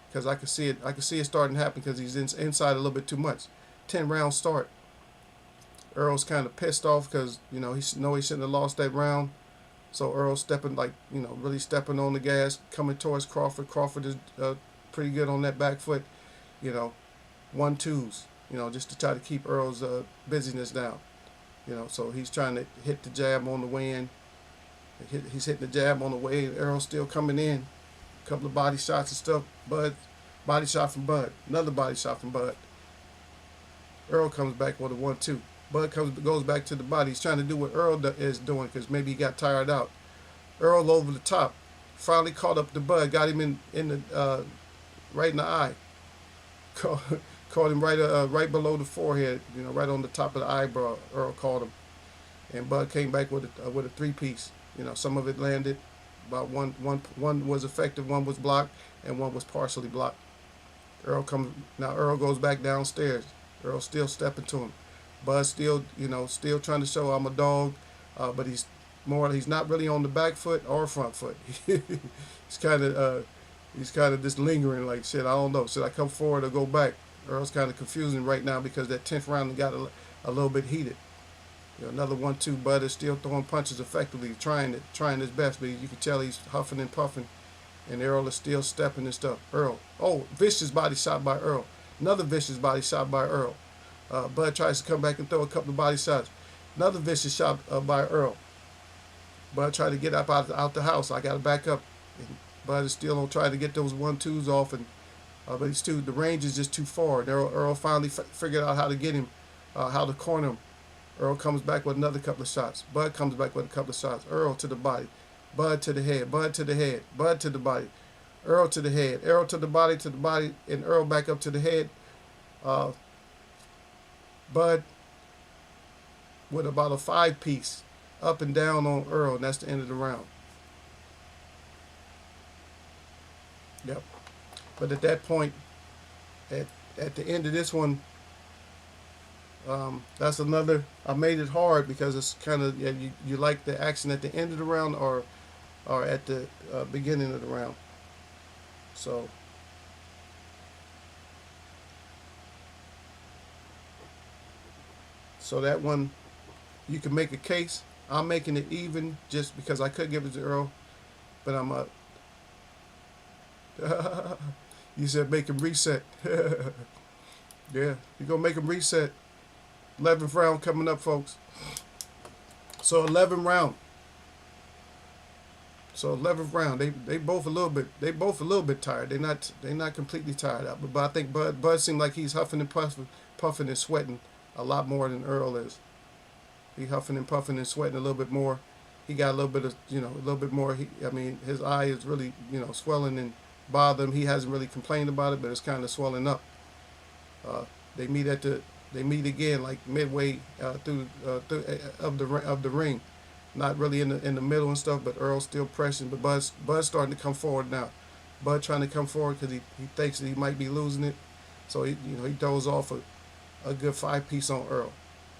because I can see it starting to happen because he's inside a little bit too much. 10-round start. Earl's kind of pissed off because you know he shouldn't have lost that round. So Earl's stepping really stepping on the gas, coming towards Crawford. Crawford is pretty good on that back foot. You know, 1-2s. You know, just to try to keep Earl's busyness down. You know, so he's trying to hit the jab on the way in. He's hitting the jab on the way in. Earl's still coming in. A couple of body shots and stuff. Body shot from Bud. Another body shot from Bud. Earl comes back with a 1-2. Bud goes back to the body. He's trying to do what Earl is doing because maybe he got tired out. Earl over the top. Finally caught up to Bud. Got him in the right in the eye. Caught him right below the forehead. You know, right on the top of the eyebrow. Earl caught him, and Bud came back with a 3-piece. You know, some of it landed. About one was effective, one was blocked, and one was partially blocked. Earl goes back downstairs. Earl still stepping to him. Bud still trying to show I'm a dog, but he's not really on the back foot or front foot. he's kind of just lingering like, shit, I don't know. Should I come forward or go back? Earl's kind of confusing right now because that 10th round got a little bit heated. You know, another 1-2. Bud is still throwing punches effectively, trying his best, but you can tell he's huffing and puffing, and Earl is still stepping and stuff. Earl, vicious body shot by Earl. Another vicious body shot by Earl. Bud tries to come back and throw a couple of body shots. Another vicious shot by Earl. Bud tried to get up out the house. I got to back up. And Bud is still on trying to get those 1-2s off, but the range is just too far. And Earl finally figured out how to get him, how to corner him. Earl comes back with another couple of shots. Bud comes back with a couple of shots. Earl to the body. Bud to the head. Bud to the head. Bud to the body. Earl to the head. Earl to the body, and Earl back up to the head. Bud with about a 5-piece up and down on Earl, and that's the end of the round. Yep. But at that point, at the end of this one, that's another. I made it hard because it's kind of you like the action at the end of the round or at the beginning of the round. So that one, you can make a case. I'm making it even just because I could give it to Earl, but I'm up. You said make him reset. Yeah, you're gonna make him reset. 11th round coming up, folks. So 11th round. So 11th round. They both a little bit tired. They're not completely tired out. But I think Bud seemed like he's huffing and puffing and sweating a lot more than Earl is. He huffing and puffing and sweating a little bit more. He got a little bit of, a little bit more. His eye is really, swelling and bothering him. He hasn't really complained about it, but it's kind of swelling up. Uh, they meet again like midway through of the ring, not really in the middle and stuff. But Earl's still pressing. But Bud's starting to come forward now. Bud trying to come forward because he thinks that he might be losing it. So he throws off a good 5-piece on Earl.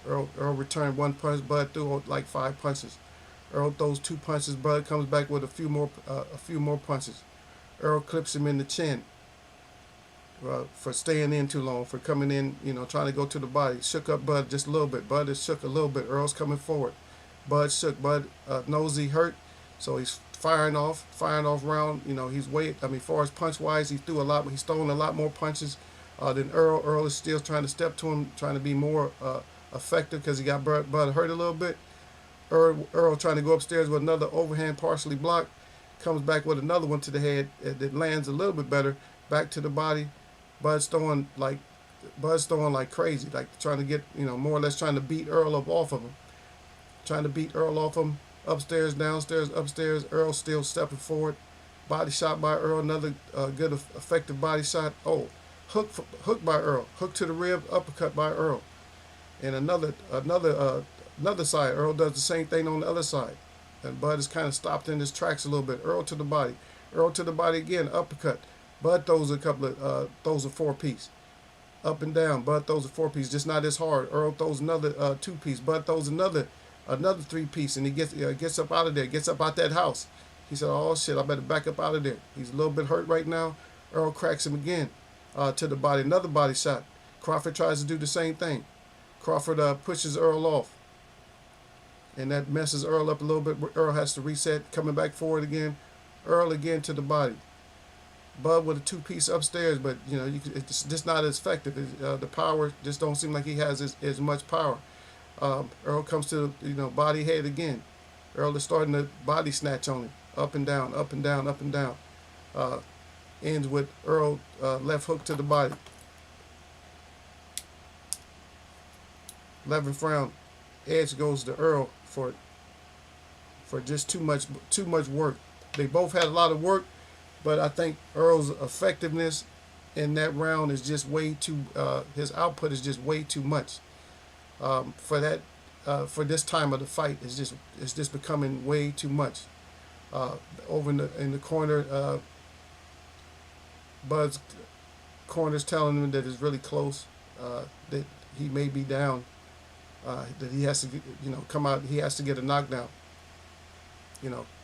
Earl returned 1 punch. Bud threw like 5 punches. Earl throws 2 punches. Bud comes back with a few more punches. Earl clips him in the chin for staying in too long, for coming in, trying to go to the body. Shook up Bud just a little bit. Bud is shook a little bit. Earl's coming forward. Bud shook. Bud knows he hurt, so he's firing off round. He's as far as punch wise, he's thrown a lot more punches than Earl. Earl is still trying to step to him, trying to be more effective because he got Bud hurt a little bit. Earl trying to go upstairs with another overhand partially blocked. Comes back with another one to the head that lands a little bit better. Back to the body. Bud's throwing like crazy, like trying to get, more or less trying to beat Earl off of him. Trying to beat Earl off him. Upstairs, downstairs, upstairs. Earl still stepping forward. Body shot by Earl. Another good effective body shot. Oh, hook by Earl. Hook to the rib. Uppercut by Earl. And another side. Earl does the same thing on the other side. And Bud is kind of stopped in his tracks a little bit. Earl to the body. Earl to the body again. Uppercut. Bud throws a 4-piece. Up and down. Bud throws a 4-piece. Just not as hard. Earl throws another 2-piece. Bud throws another 3-piece. And he gets up out of there. Gets up out that house. He said, oh shit, I better back up out of there. He's a little bit hurt right now. Earl cracks him again to the body. Another body shot. Crawford tries to do the same thing. Crawford pushes Earl off. And that messes Earl up a little bit. Earl has to reset. Coming back forward again. Earl again to the body. Bud with a 2-piece upstairs, but it's just not as effective. The power just don't seem like he has as much power. Earl comes to body head again. Earl is starting to body snatch on him, up and down, up and down, up and down. Ends with Earl left hook to the body. 11th round, edge goes to Earl for just too much work. They both had a lot of work. But I think Earl's effectiveness in that round is just way too. His output is just way too much for that. For this time of the fight, it's just becoming way too much. Over in the corner, Bud's corner's telling him that it's really close. That he may be down. That he has to come out. He has to get a knockdown.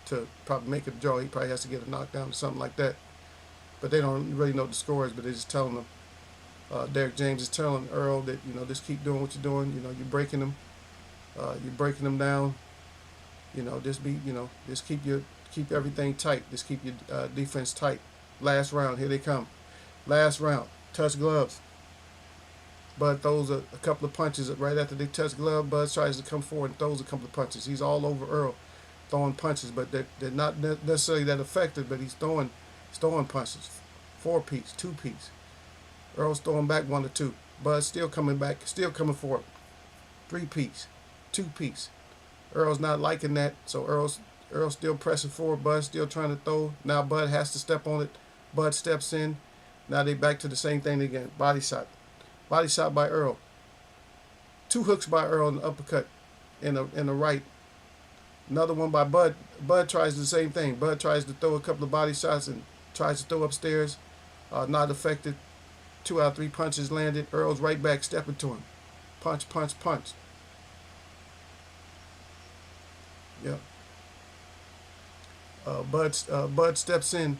To probably make a draw, he probably has to get a knockdown or something like that. But they don't really know the scores, but they're just telling them. Derek James is telling Earl that, just keep doing what you're doing. You're breaking them. You're breaking them down. Just keep everything tight. Just keep your defense tight. Last round, here they come. Last round, touch gloves. Bud throws a couple of punches right after they touch glove. Bud tries to come forward and throws a couple of punches. He's all over Earl. Throwing punches, but they're not necessarily that effective, but he's throwing punches. 4-piece, 2-piece. Earl's throwing back 1 or 2. Bud's still coming back, still coming forward. 3-piece, 2-piece. Earl's not liking that, so Earl's still pressing forward. Bud's still trying to throw. Now Bud has to step on it. Bud steps in. Now they back to the same thing again. Body shot. Body shot by Earl. 2 hooks by Earl in the uppercut in the right. Another one by Bud. Bud tries the same thing. Bud tries to throw a couple of body shots and tries to throw upstairs. Not effective. 2 out of 3 punches landed. Earl's right back stepping to him. Punch, punch, punch. Yep. Bud steps in.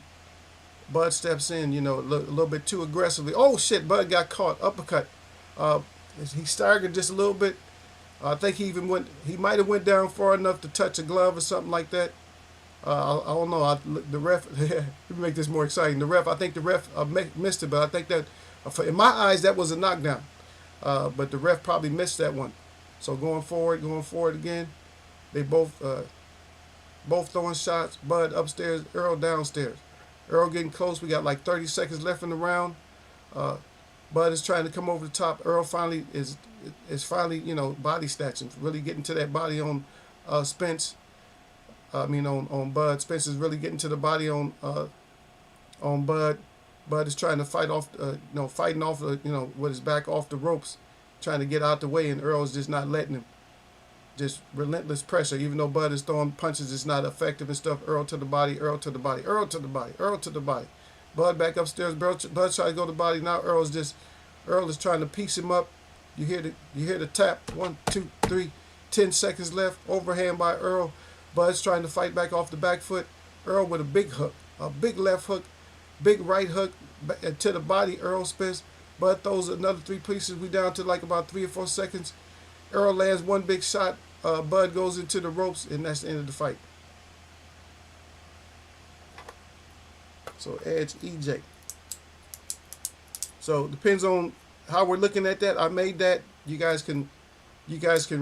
Bud steps in, a little bit too aggressively. Oh, shit, Bud got caught. Uppercut. He staggered just a little bit. I think he might have went down far enough to touch a glove or something like that. I don't know. The ref, let me make this more exciting. I think the ref missed it, but I think that, in my eyes, that was a knockdown. but the ref probably missed that one. So going forward again. They both throwing shots. Bud upstairs, Earl downstairs. Earl getting close. We got like 30 seconds left in the round. Uh, Bud is trying to come over the top. Earl finally is finally, body snatching, really getting to that body on Spence. I mean on Bud. Spence is really getting to the body on Bud. Bud is trying to fight off, fighting off, with his back off the ropes, trying to get out the way, and Earl's just not letting him. Just relentless pressure. Even though Bud is throwing punches, it's not effective and stuff. Earl to the body, Earl to the body, Earl to the body, Earl to the body. Bud back upstairs. Bud trying to go to the body. Now Earl is trying to piece him up. You hear the tap. 1, 2, 3. 10 seconds left. Overhand by Earl. Bud's trying to fight back off the back foot. Earl with a big hook, a big left hook, big right hook to the body. Earl spins. Bud throws another 3 pieces. We down to like about 3 or 4 seconds. Earl lands one big shot. Bud goes into the ropes, and that's the end of the fight. So Edge EJ. So depends on how we're looking at that. I made that. You guys can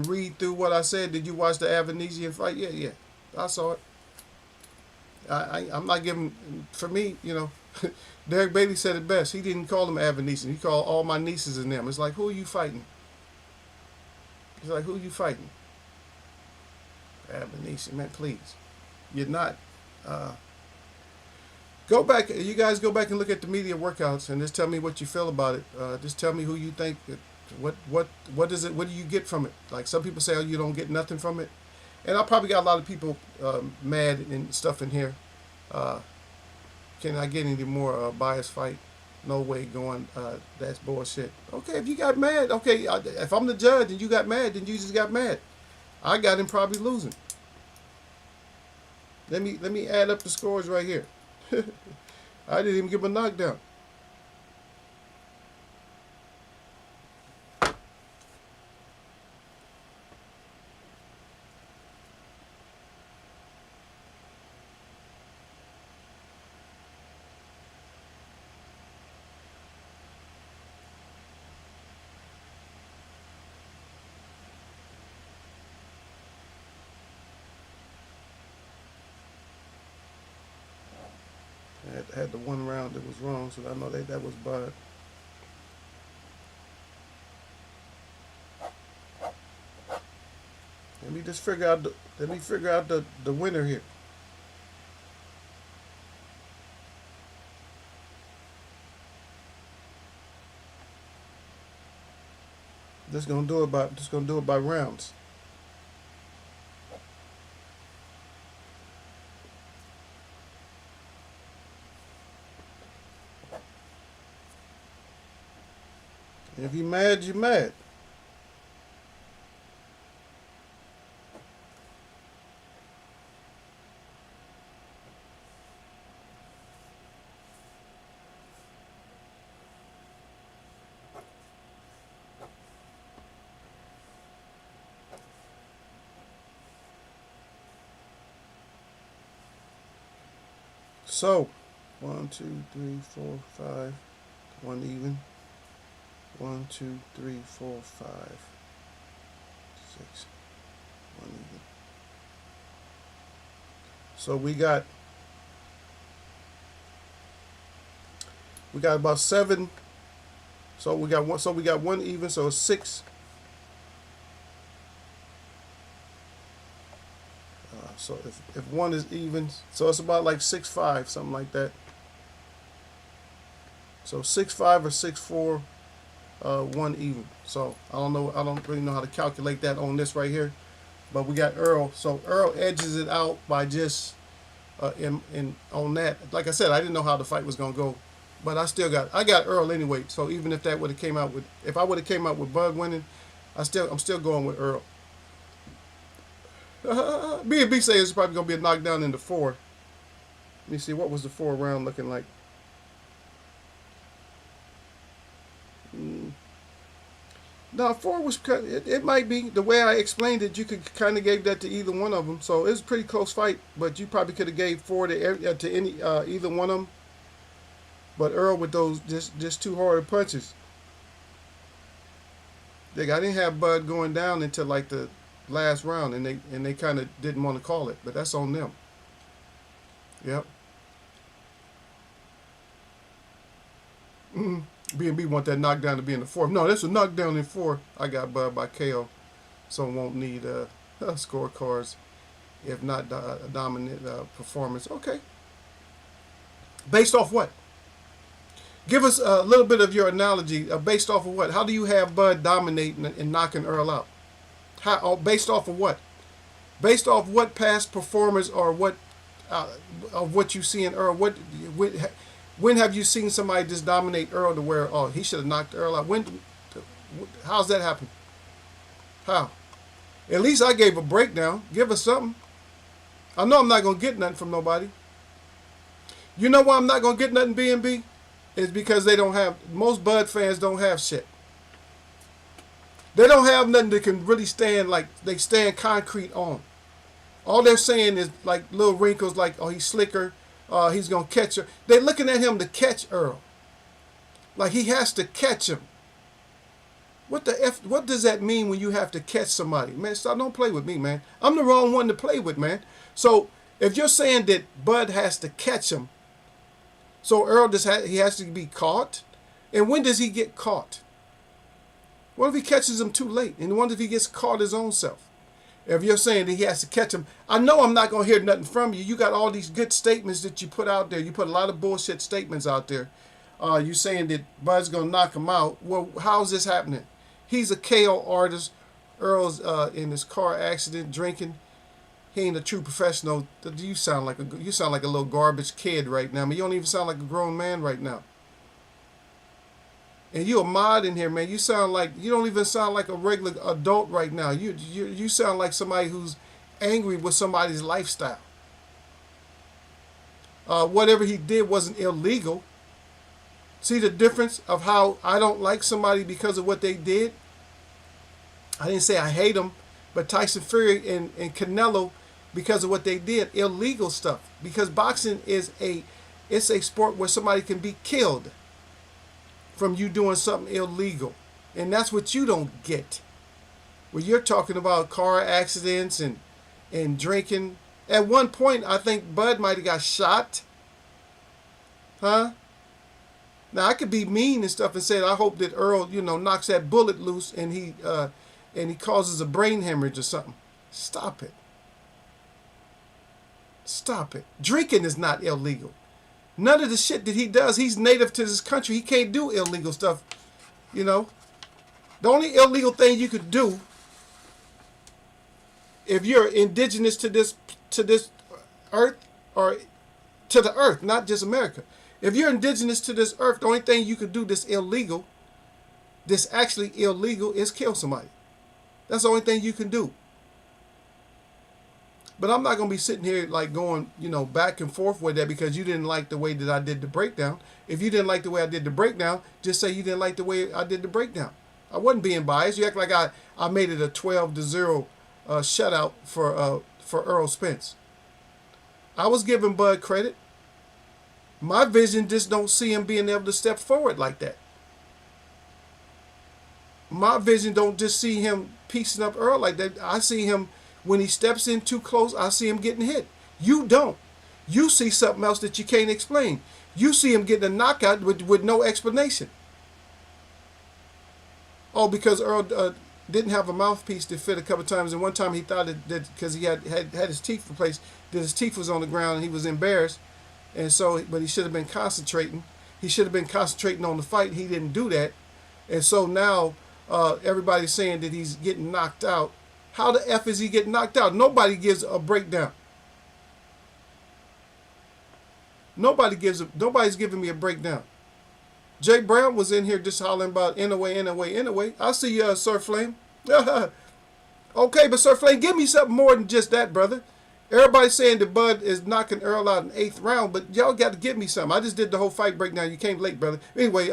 read through what I said. Did you watch the Avanesian fight? Yeah. I saw it. I'm not giving, for me, Derek Bailey said it best. He didn't call them Avanesian. He called all my nieces and them. It's like, who are you fighting? It's like, who are you fighting? Avanesian, man, please. You're not. Go back. You guys go back and look at the media workouts and just tell me what you feel about it. Just tell me who you think. What is it? What do you get from it? Like some people say, oh, you don't get nothing from it. And I probably got a lot of people mad and stuff in here. Can I get any more biased fight? No way going. That's bullshit. Okay, if you got mad, okay. If I'm the judge and you got mad, then you just got mad. I got him probably losing. Let me add up the scores right here. I didn't even give him a knockdown. I had the one round that was wrong, so I know that was Bud. Let me figure out the winner here. Just gonna do it by rounds. If you're mad, you're mad. So, 1, 2, 3, 4, 5, 1 even. 1, 2, 3, 4, 5, 6, 1 even. So we got about 7. So we got one even. So it's 6. So if one is even, so it's about like 6-5, something like that. So 6-5 or 6-4. 1 even. So I don't really know how to calculate that on this right here, but we got Earl. So Earl edges it out by just on that. Like I said, I didn't know how the fight was gonna go, but I got Earl anyway. So even if that would have came out with, if I would have came out with Bud winning, I'm still going with Earl. B&B says it's probably gonna be a knockdown in the 4. Let me see, what was the 4 round looking like? No, 4 was it might be the way I explained it. You could kind of gave that to either one of them, so it was a pretty close fight. But you probably could have gave 4 to any either one of them. But Earl with those just too hard punches. I didn't have Bud going down until like the last round, and they kind of didn't want to call it, but that's on them. Yep. Mm-hmm. B&B want that knockdown to be in the fourth. No, that's a knockdown in four. I got Bud by KO, so won't need scorecards if not a dominant performance. Okay. Based off what? Give us a little bit of your analogy. Based off of what? How do you have Bud dominating and knocking Earl out? How? Based off of what? Based off what past performers or what of what you see in Earl? When have you seen somebody just dominate Earl to where he should have knocked Earl out? How's that happen? How? At least I gave a breakdown. Give us something. I know I'm not gonna get nothing from nobody. You know why I'm not gonna get nothing, B&B? It's because they don't have, most Bud fans don't have shit. They don't have nothing that can really stand, like they stand concrete on. All they're saying is like little wrinkles, like, oh, he's slicker, he's gonna catch her. They're looking at him to catch Earl. Like he has to catch him. What the F, what does that mean when you have to catch somebody? Man, stop, don't play with me, man. I'm the wrong one to play with, man. So if you're saying that Bud has to catch him, so Earl he has to be caught, and when does he get caught? What if he catches him too late? And what if he gets caught his own self? If you're saying that he has to catch him, I know I'm not going to hear nothing from you. You got all these good statements that you put out there. You put a lot of bullshit statements out there. You saying that Bud's going to knock him out. Well, how's this happening? He's a KO artist. Earl's in his car accident drinking. He ain't a true professional. You sound like a little garbage kid right now. I mean, you don't even sound like a grown man right now. And you a mod in here, man. You don't even sound like a regular adult right now. You sound like somebody who's angry with somebody's lifestyle. Whatever he did wasn't illegal. See the difference of how I don't like somebody because of what they did? I didn't say I hate them, but Tyson Fury and Canelo, because of what they did, illegal stuff. Because boxing is it's a sport where somebody can be killed from you doing something illegal. And that's what you don't get. Where you're talking about car accidents and drinking. At one point, I think Bud might have got shot. Huh? Now, I could be mean and stuff and say, I hope that Earl, knocks that bullet loose and he causes a brain hemorrhage or something. Stop it. Stop it. Drinking is not illegal. None of the shit that he does, he's native to this country. He can't do illegal stuff, The only illegal thing you could do if you're indigenous to this earth, or to the earth, not just America. If you're indigenous to this earth, the only thing you could do that's actually illegal, is kill somebody. That's the only thing you can do. But I'm not going to be sitting here like going, back and forth with that because you didn't like the way that I did the breakdown. If you didn't like the way I did the breakdown, just say you didn't like the way I did the breakdown. I wasn't being biased. You act like I made it a 12-0 shutout for Earl Spence. I was giving Bud credit. My vision just don't see him being able to step forward like that. My vision don't just see him piecing up Earl like that. I see him, when he steps in too close, I see him getting hit. You don't. You see something else that you can't explain. You see him getting a knockout with no explanation. Oh, because Earl didn't have a mouthpiece to fit a couple of times, and one time he thought that because he had his teeth replaced, that his teeth was on the ground and he was embarrassed, and so, but he should have been concentrating. He should have been concentrating on the fight. He didn't do that, and so now everybody's saying that he's getting knocked out. How the F is he getting knocked out? Nobody gives a breakdown. Nobody's giving me a breakdown. Jay Brown was in here just hollering about anyway. I see you, Sir Flame. Okay, but Sir Flame, give me something more than just that, brother. Everybody's saying that Bud is knocking Earl out in the 8th round, but y'all got to give me something. I just did the whole fight breakdown. You came late, brother. Anyway,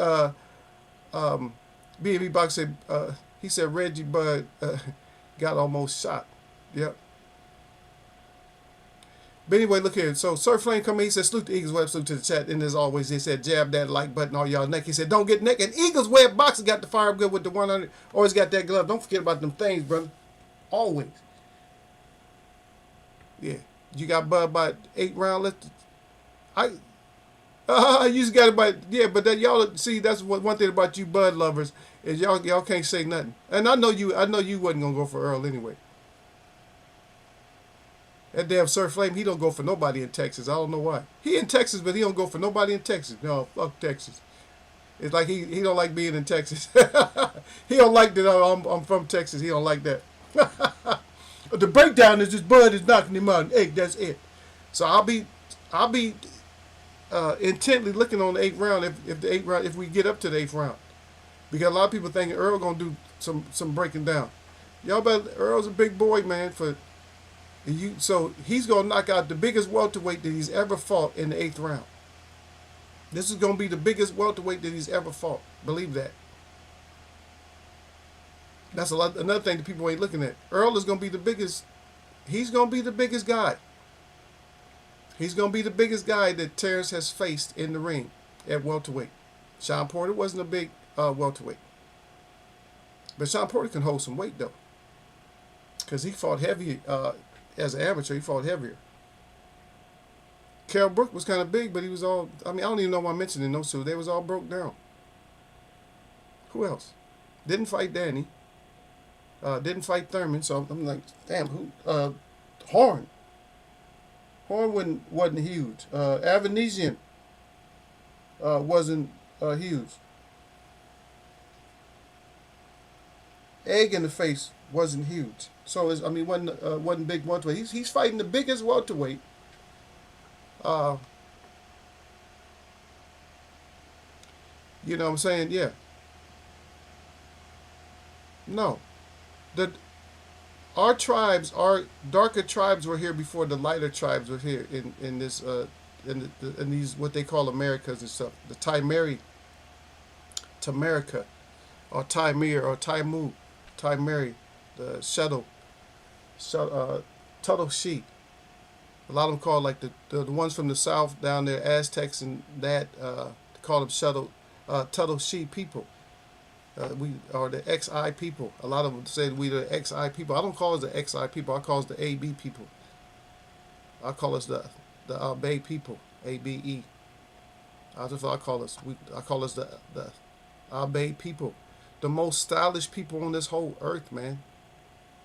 B&B Box said, he said Reggie Bud got almost shot. Yep. But anyway, look here. So Sir Flame come in. He said, salute the Eagles Web, salute to the chat. And as always, he said, jab that like button all y'all neck. He said, don't get neck. And Eagles Web Boxing got the fire up good with the 100. Always got that glove. Don't forget about them things, brother. Always. Yeah. You got Bud by 8 round. You just got about, yeah, but that y'all see, that's what one thing about you Bud lovers is y'all can't say nothing. And I know you wasn't gonna go for Earl anyway. That damn Sir Flame, he don't go for nobody in Texas. I don't know why. He in Texas, but he don't go for nobody in Texas. No, fuck Texas. It's like he don't like being in Texas. He don't like that I'm from Texas. He don't like that. The breakdown is just Bud is knocking him out. Hey, that's it. So I'll be intently looking on the 8th round if we get up to the 8th round, because a lot of people thinking Earl gonna do some breaking down. Y'all better, Earl's a big boy, man. So he's gonna knock out the biggest welterweight that he's ever fought in the 8th round. This is gonna be the biggest welterweight that he's ever fought. Believe that. That's another thing that people ain't looking at. Earl is gonna be the biggest. He's gonna be the biggest guy. He's gonna be the biggest guy that Terrence has faced in the ring at welterweight. Sean Porter wasn't a big welterweight, but Sean Porter can hold some weight though, because he fought heavy. As an amateur, he fought heavier. Carol Brook was kind of big, but he was all, I don't even know why I'm mentioning those two. They was all broke down. Who else? Didn't fight Danny. Didn't fight Thurman, so I'm like, damn, who? Horn. Horn wasn't huge. Avanesian wasn't huge. Egg in the face wasn't huge. So wasn't big welterweight. He's fighting the biggest welterweight. You know what I'm saying? Yeah. No. Our tribes, our darker tribes were here before the lighter tribes were here in these what they call Americas and stuff. The Timeri, Tamerica, or Timir, or Timu, Timeri, the Tuttle Sheet. A lot of them call like the ones from the south down there, Aztecs and that, call them Tuttle Sheet people. We are the XI people. A lot of them say we the XI people. I don't call us the XI people. I call us the AB people. I call us the Bay people. ABE. That's what I call us. I call us the Bay people. The most stylish people on this whole earth, man.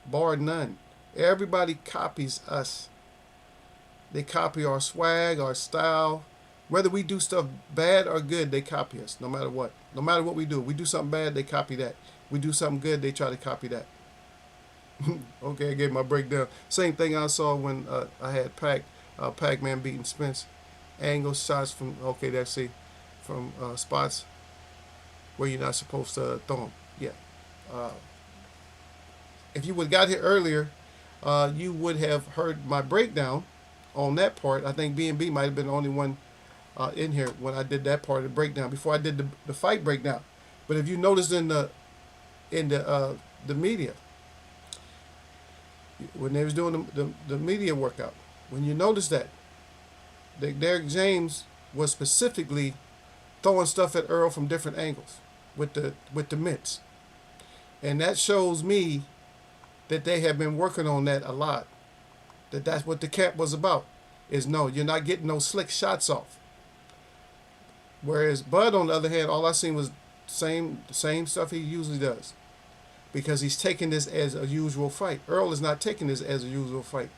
Bar none. Everybody copies us. They copy our swag, our style. Whether we do stuff bad or good, they copy us, no matter what. No matter what we do. We do something bad, they copy that. We do something good, they try to copy that. Okay, I gave my breakdown. Same thing I saw when I had Pac-Man beating Spence. Angle shots from, okay, that's see, from spots where you're not supposed to throw them. Yeah. If you would have got here earlier, you would have heard my breakdown on that part. I think B&B might have been the only one in here when I did that part of the breakdown before I did the fight breakdown. But if you notice in the media, when they was doing the media workout, when you notice that Derek James was specifically throwing stuff at Earl from different angles with the mitts, and that shows me that they have been working on that a lot. That's what the camp was about. Is no, you're not getting no slick shots off. Whereas Bud, on the other hand, all I seen was the same stuff he usually does, because he's taking this as a usual fight. Earl is not taking this as a usual fight.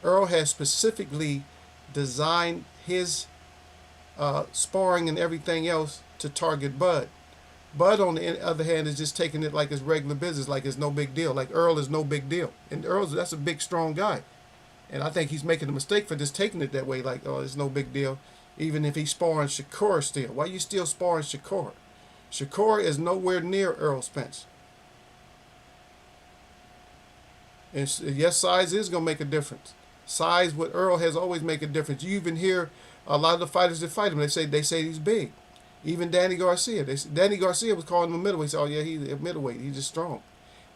Earl has specifically designed his sparring and everything else to target Bud. Bud, on the other hand, is just taking it like it's regular business, like it's no big deal. Like Earl is no big deal. And that's a big, strong guy. And I think he's making a mistake for just taking it that way, like, oh, it's no big deal. Even if he's sparring Shakur still. Why you still sparring Shakur? Shakur is nowhere near Earl Spence. And yes, size is going to make a difference. Size with Earl has always made a difference. You even hear a lot of the fighters that fight him, they say he's big. Even Danny Garcia. Danny Garcia was calling him a middleweight. He said, oh, yeah, he's a middleweight. He's just strong.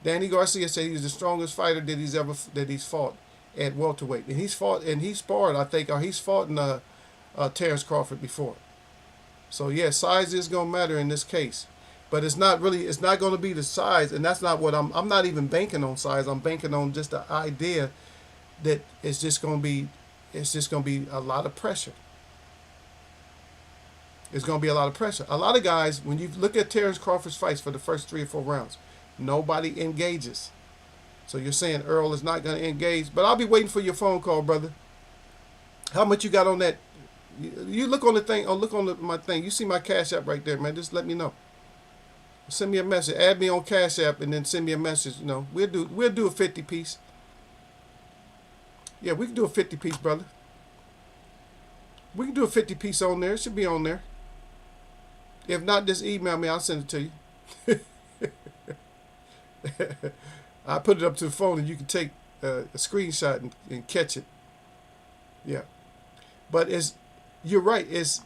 Danny Garcia said he's the strongest fighter that he's fought at welterweight, and he's sparred, I think, or he's fought in Terrence Crawford before. So yeah, size is gonna matter in this case, but it's not really. It's not gonna be the size, and that's not what I'm not even banking on size. I'm banking on just the idea that it's just gonna be. It's just gonna be a lot of pressure. It's gonna be a lot of pressure. A lot of guys, when you look at Terrence Crawford's fights for the first 3 or 4 rounds, nobody engages. So you're saying Earl is not gonna engage, but I'll be waiting for your phone call, brother. How much you got on that? You look on the thing, or look on my thing. You see my Cash App right there, man. Just let me know. Send me a message. Add me on Cash App, and then send me a message. You know, we'll do a 50 piece. Yeah, we can do a 50 piece, brother. We can do a 50 piece on there. It should be on there. If not, just email me. I'll send it to you. I put it up to the phone, and you can take a screenshot and catch it. Yeah, but you're right. It's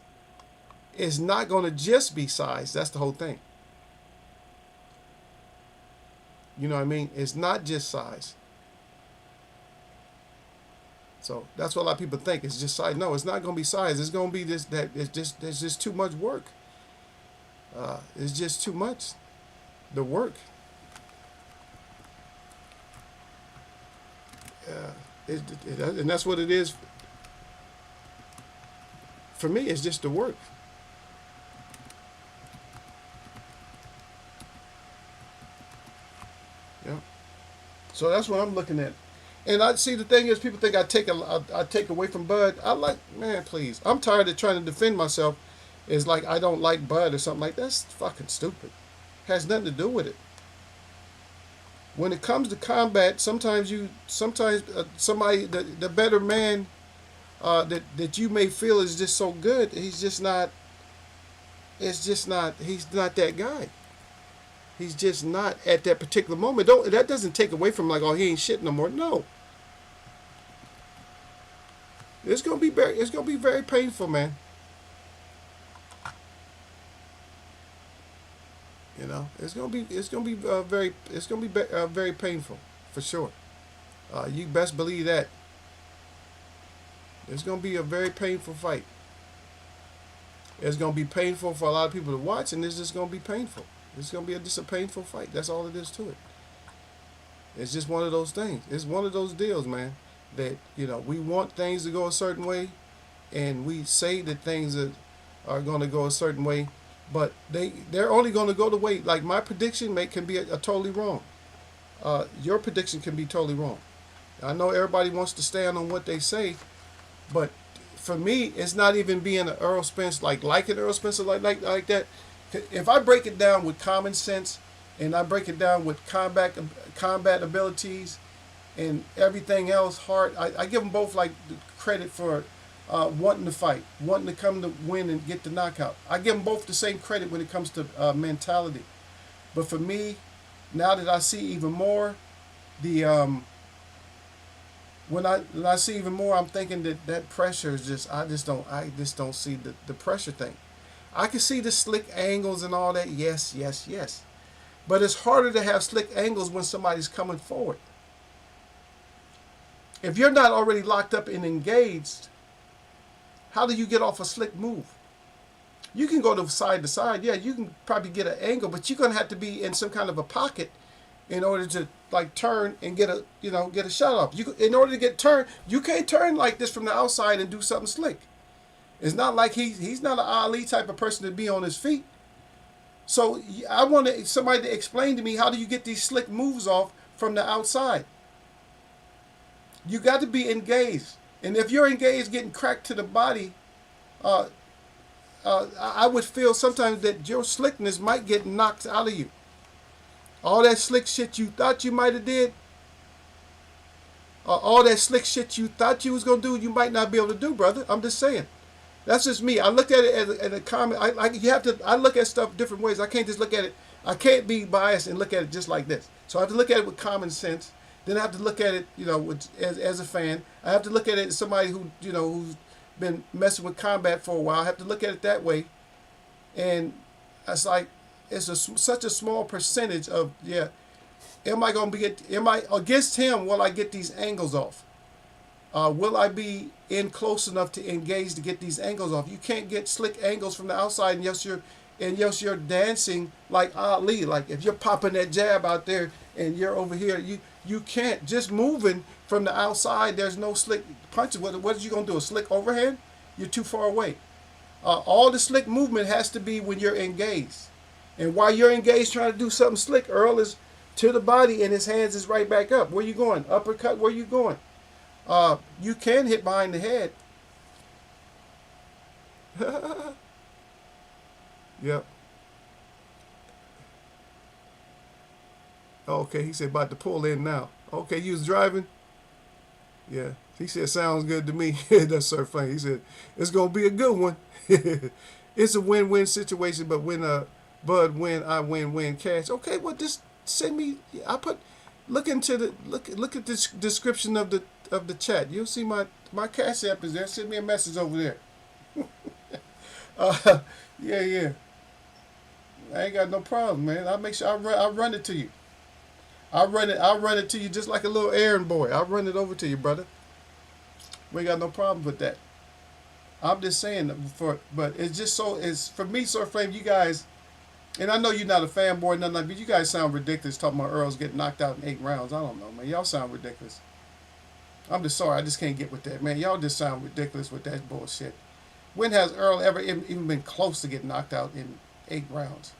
not going to just be size. That's the whole thing. You know what I mean? It's not just size. So that's what a lot of people think. It's just size. No, it's not going to be size. It's going to be this. That there's just too much work. It's just too much. The work. And that's what it is. For me, it's just the work. Yeah. So that's what I'm looking at. And I see the thing is, people think I take away from Bud. Man, please. I'm tired of trying to defend myself. It's like I don't like Bud or something like that. That's fucking stupid. Has nothing to do with it. When it comes to combat, sometimes somebody, the better man that you may feel is just so good, he's just not. He's not that guy. He's just not at that particular moment. That doesn't take away from like, oh, he ain't shit no more. No. It's gonna be very painful, man. You know, it's gonna be very painful for sure. You best believe that. It's gonna be a very painful fight. It's gonna be painful for a lot of people to watch, and it's just gonna be painful. It's gonna be just a painful fight. That's all it is to it. It's just one of those things. It's one of those deals, man. That we want things to go a certain way, and we say that things are gonna go a certain way, but they're only gonna go the way. Like my prediction can be a totally wrong. Your prediction can be totally wrong. I know everybody wants to stand on what they say, but for me, it's not even being an Earl Spence like an Earl Spencer like that. If I break it down with common sense, and I break it down with combat abilities, and everything else, heart, I give them both like the credit for wanting to fight, wanting to come to win and get the knockout. I give them both the same credit when it comes to mentality. But for me, now that I see even more, when I see even more, I'm thinking that pressure is just I just don't see the pressure thing. I can see the slick angles and all that. Yes. But it's harder to have slick angles when somebody's coming forward. If you're not already locked up and engaged, how do you get off a slick move? You can go to side. Yeah, you can probably get an angle, but you're going to have to be in some kind of a pocket in order to like turn and get a shot off. In order to get turned, you can't turn like this from the outside and do something slick. It's not like he's not an Ali type of person to be on his feet. So I want somebody to explain to me, how do you get these slick moves off from the outside? You got to be engaged. And if you're engaged getting cracked to the body, I would feel sometimes that your slickness might get knocked out of you. All that slick shit you thought you might have did, all that slick shit you thought you was going to do, you might not be able to do, brother. I'm just saying. That's just me. I look at it as a comment. I look at stuff different ways. I can't just look at it. I can't be biased and look at it just like this. So I have to look at it with common sense. Then I have to look at it, as a fan. I have to look at it as somebody who's been messing with combat for a while. I have to look at it that way. And it's like, such a small percentage of, am I against him while I get these angles off? Will I be in close enough to engage to get these angles off? You can't get slick angles from the outside unless you're dancing like Ali. Like if you're popping that jab out there and you're over here, you can't just moving from the outside. There's no slick punches. What are you gonna do? A slick overhand? You're too far away. All the slick movement has to be when you're engaged. And while you're engaged trying to do something slick, Earl is to the body and his hands is right back up. Where you going? Uppercut? Where you going? You can hit behind the head. Yep. Okay, he said about to pull in now. Okay, you was driving? Yeah. He said, sounds good to me. That's so funny. He said, it's going to be a good one. It's a win-win situation, but when I win cash. Okay, well, just send me, look at this description of the chat. You'll see my cash app is there. Send me a message over there. Yeah. I ain't got no problem, man. I'll make sure I run it to you. I'll run it to you just like a little errand boy. I'll run it over to you, brother. We ain't got no problem with that. I'm just saying but it's just it's for me, Sir Flame, you guys, and I know you're not a fanboy, nothing like, but you guys sound ridiculous talking about Earl's getting knocked out in 8 rounds. I don't know, man. Y'all sound ridiculous. I'm just sorry. I just can't get with that, man. Y'all just sound ridiculous with that bullshit. When has Earl ever even been close to getting knocked out in 8 rounds?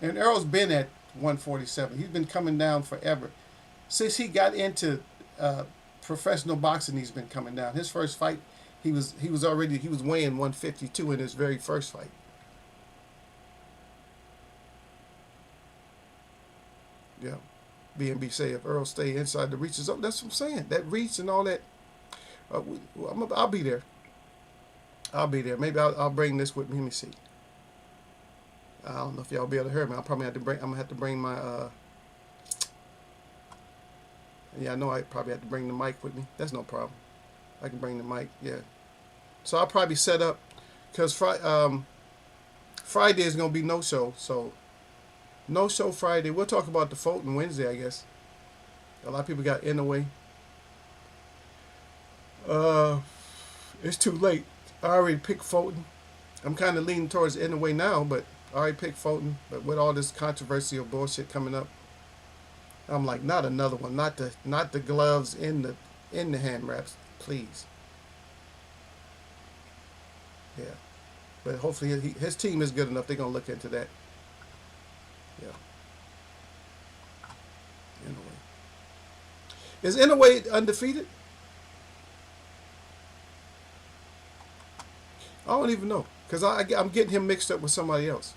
And Earl's been at 147. He's been coming down forever. Since he got into professional boxing, he's been coming down. His first fight, he was weighing 152 in his very first fight. Yeah. B&B say if Earl stay inside the reaches, that's what I'm saying. That reach and all that. I'll be there. I'll be there. Maybe I'll bring this with me. Let me see. I don't know if y'all be able to hear me. I'm gonna have to bring my yeah, I know I probably have to bring the mic with me. That's no problem. I can bring the mic, yeah. So I'll probably set up, because Friday is gonna be no show, so no show Friday. We'll talk about the Fulton Wednesday, I guess. A lot of people got in the way. It's too late. I already picked Fulton. I'm kind of leaning towards the in the way now, but I already picked Fulton. But with all this controversial bullshit coming up, I'm like, not another one. Not the gloves in the hand wraps, please. Yeah, but hopefully his team is good enough. They're gonna look into that. Yeah. Inouye. Is Inouye undefeated? I don't even know, because I'm getting him mixed up with somebody else.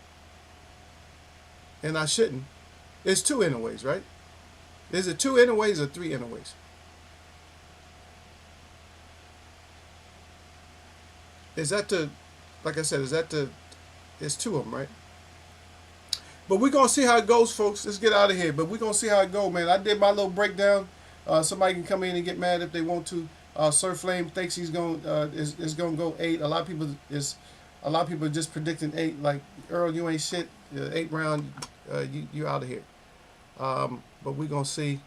And I shouldn't. It's 2 Inouye's, right? Is it 2 Inouye's or 3 Inouye's? Is that like I said, it's 2 of them, right? But we're going to see how it goes, folks. Let's get out of here. But we're going to see how it goes, man. I did my little breakdown. Somebody can come in and get mad if they want to. Sir Flame thinks he's going is going to go 8. A lot of people are just predicting 8. Like, Earl, you ain't shit. 8 round, you out of here. But we're going to see.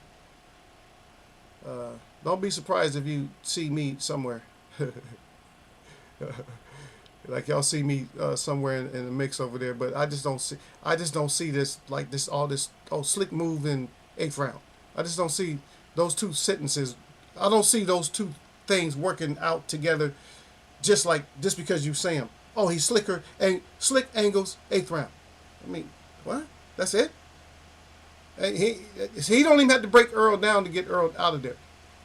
Don't be surprised if you see me somewhere. Like y'all see me somewhere in the mix over there, but I just don't see this, like this, all this slick move in 8th round. I just don't see those 2 sentences. I don't see those 2 things working out together just because you say them. Oh, he's slicker and slick angles 8th round. I mean, what? That's it? He don't even have to break Earl down to get Earl out of there.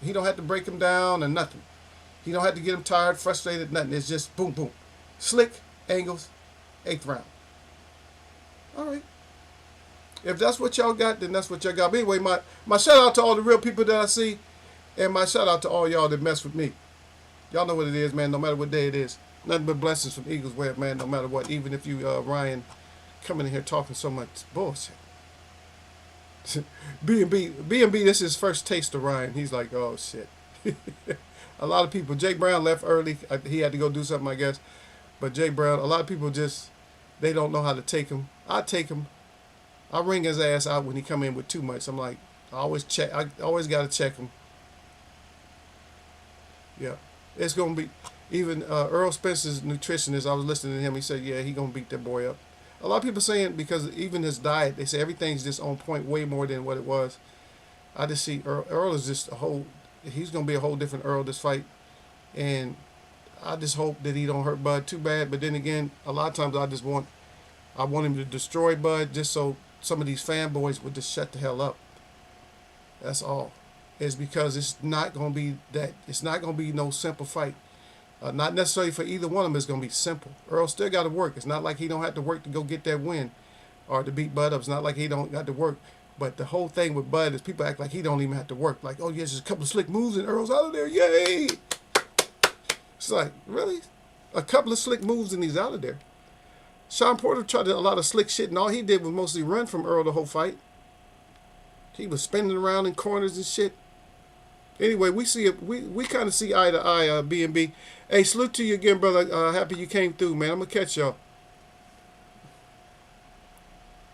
He don't have to break him down or nothing. He don't have to get him tired, frustrated, nothing. It's just boom, boom. Slick angles, 8th round. All right. If that's what y'all got, then that's what y'all got. But anyway, my shout out to all the real people that I see, and my shout out to all y'all that mess with me. Y'all know what it is, man. No matter what day it is, nothing but blessings from Eagles Web, man. No matter what, even if you Ryan coming in here talking so much bullshit. B&B, this is his first taste of Ryan. He's like, oh shit. A lot of people. Jake Brown left early. He had to go do something, I guess. But Jake Brown, a lot of people they don't know how to take him. I take him. I ring his ass out when he come in with too much. I'm like, I always got to check him. Yeah, it's gonna be even Earl Spencer's nutritionist. I was listening to him. He said, "Yeah, he gonna beat that boy up." A lot of people saying because even his diet, they say everything's just on point, way more than what it was. I just see Earl. Earl is just a whole. He's gonna be a whole different Earl this fight, and I just hope that he don't hurt Bud too bad. But then again, a lot of times I want him to destroy Bud just so some of these fanboys would just shut the hell up. That's all. It's because it's not gonna be that. It's not gonna be no simple fight. Not necessarily for either one of them. It's gonna be simple. Earl still got to work. It's not like he don't have to work to go get that win, or to beat Bud up. It's not like he don't got to work. But the whole thing with Bud is people act like he don't even have to work. Like, oh yeah, just a couple of slick moves and Earl's out of there. Yay! It's like, really? A couple of slick moves and he's out of there. Sean Porter tried a lot of slick shit, and all he did was mostly run from Earl the whole fight. He was spinning around in corners and shit. Anyway, we kind of see eye to eye, B&B. Hey, salute to you again, brother. Happy you came through, man. I'm going to catch y'all.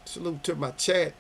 Salute to my chat.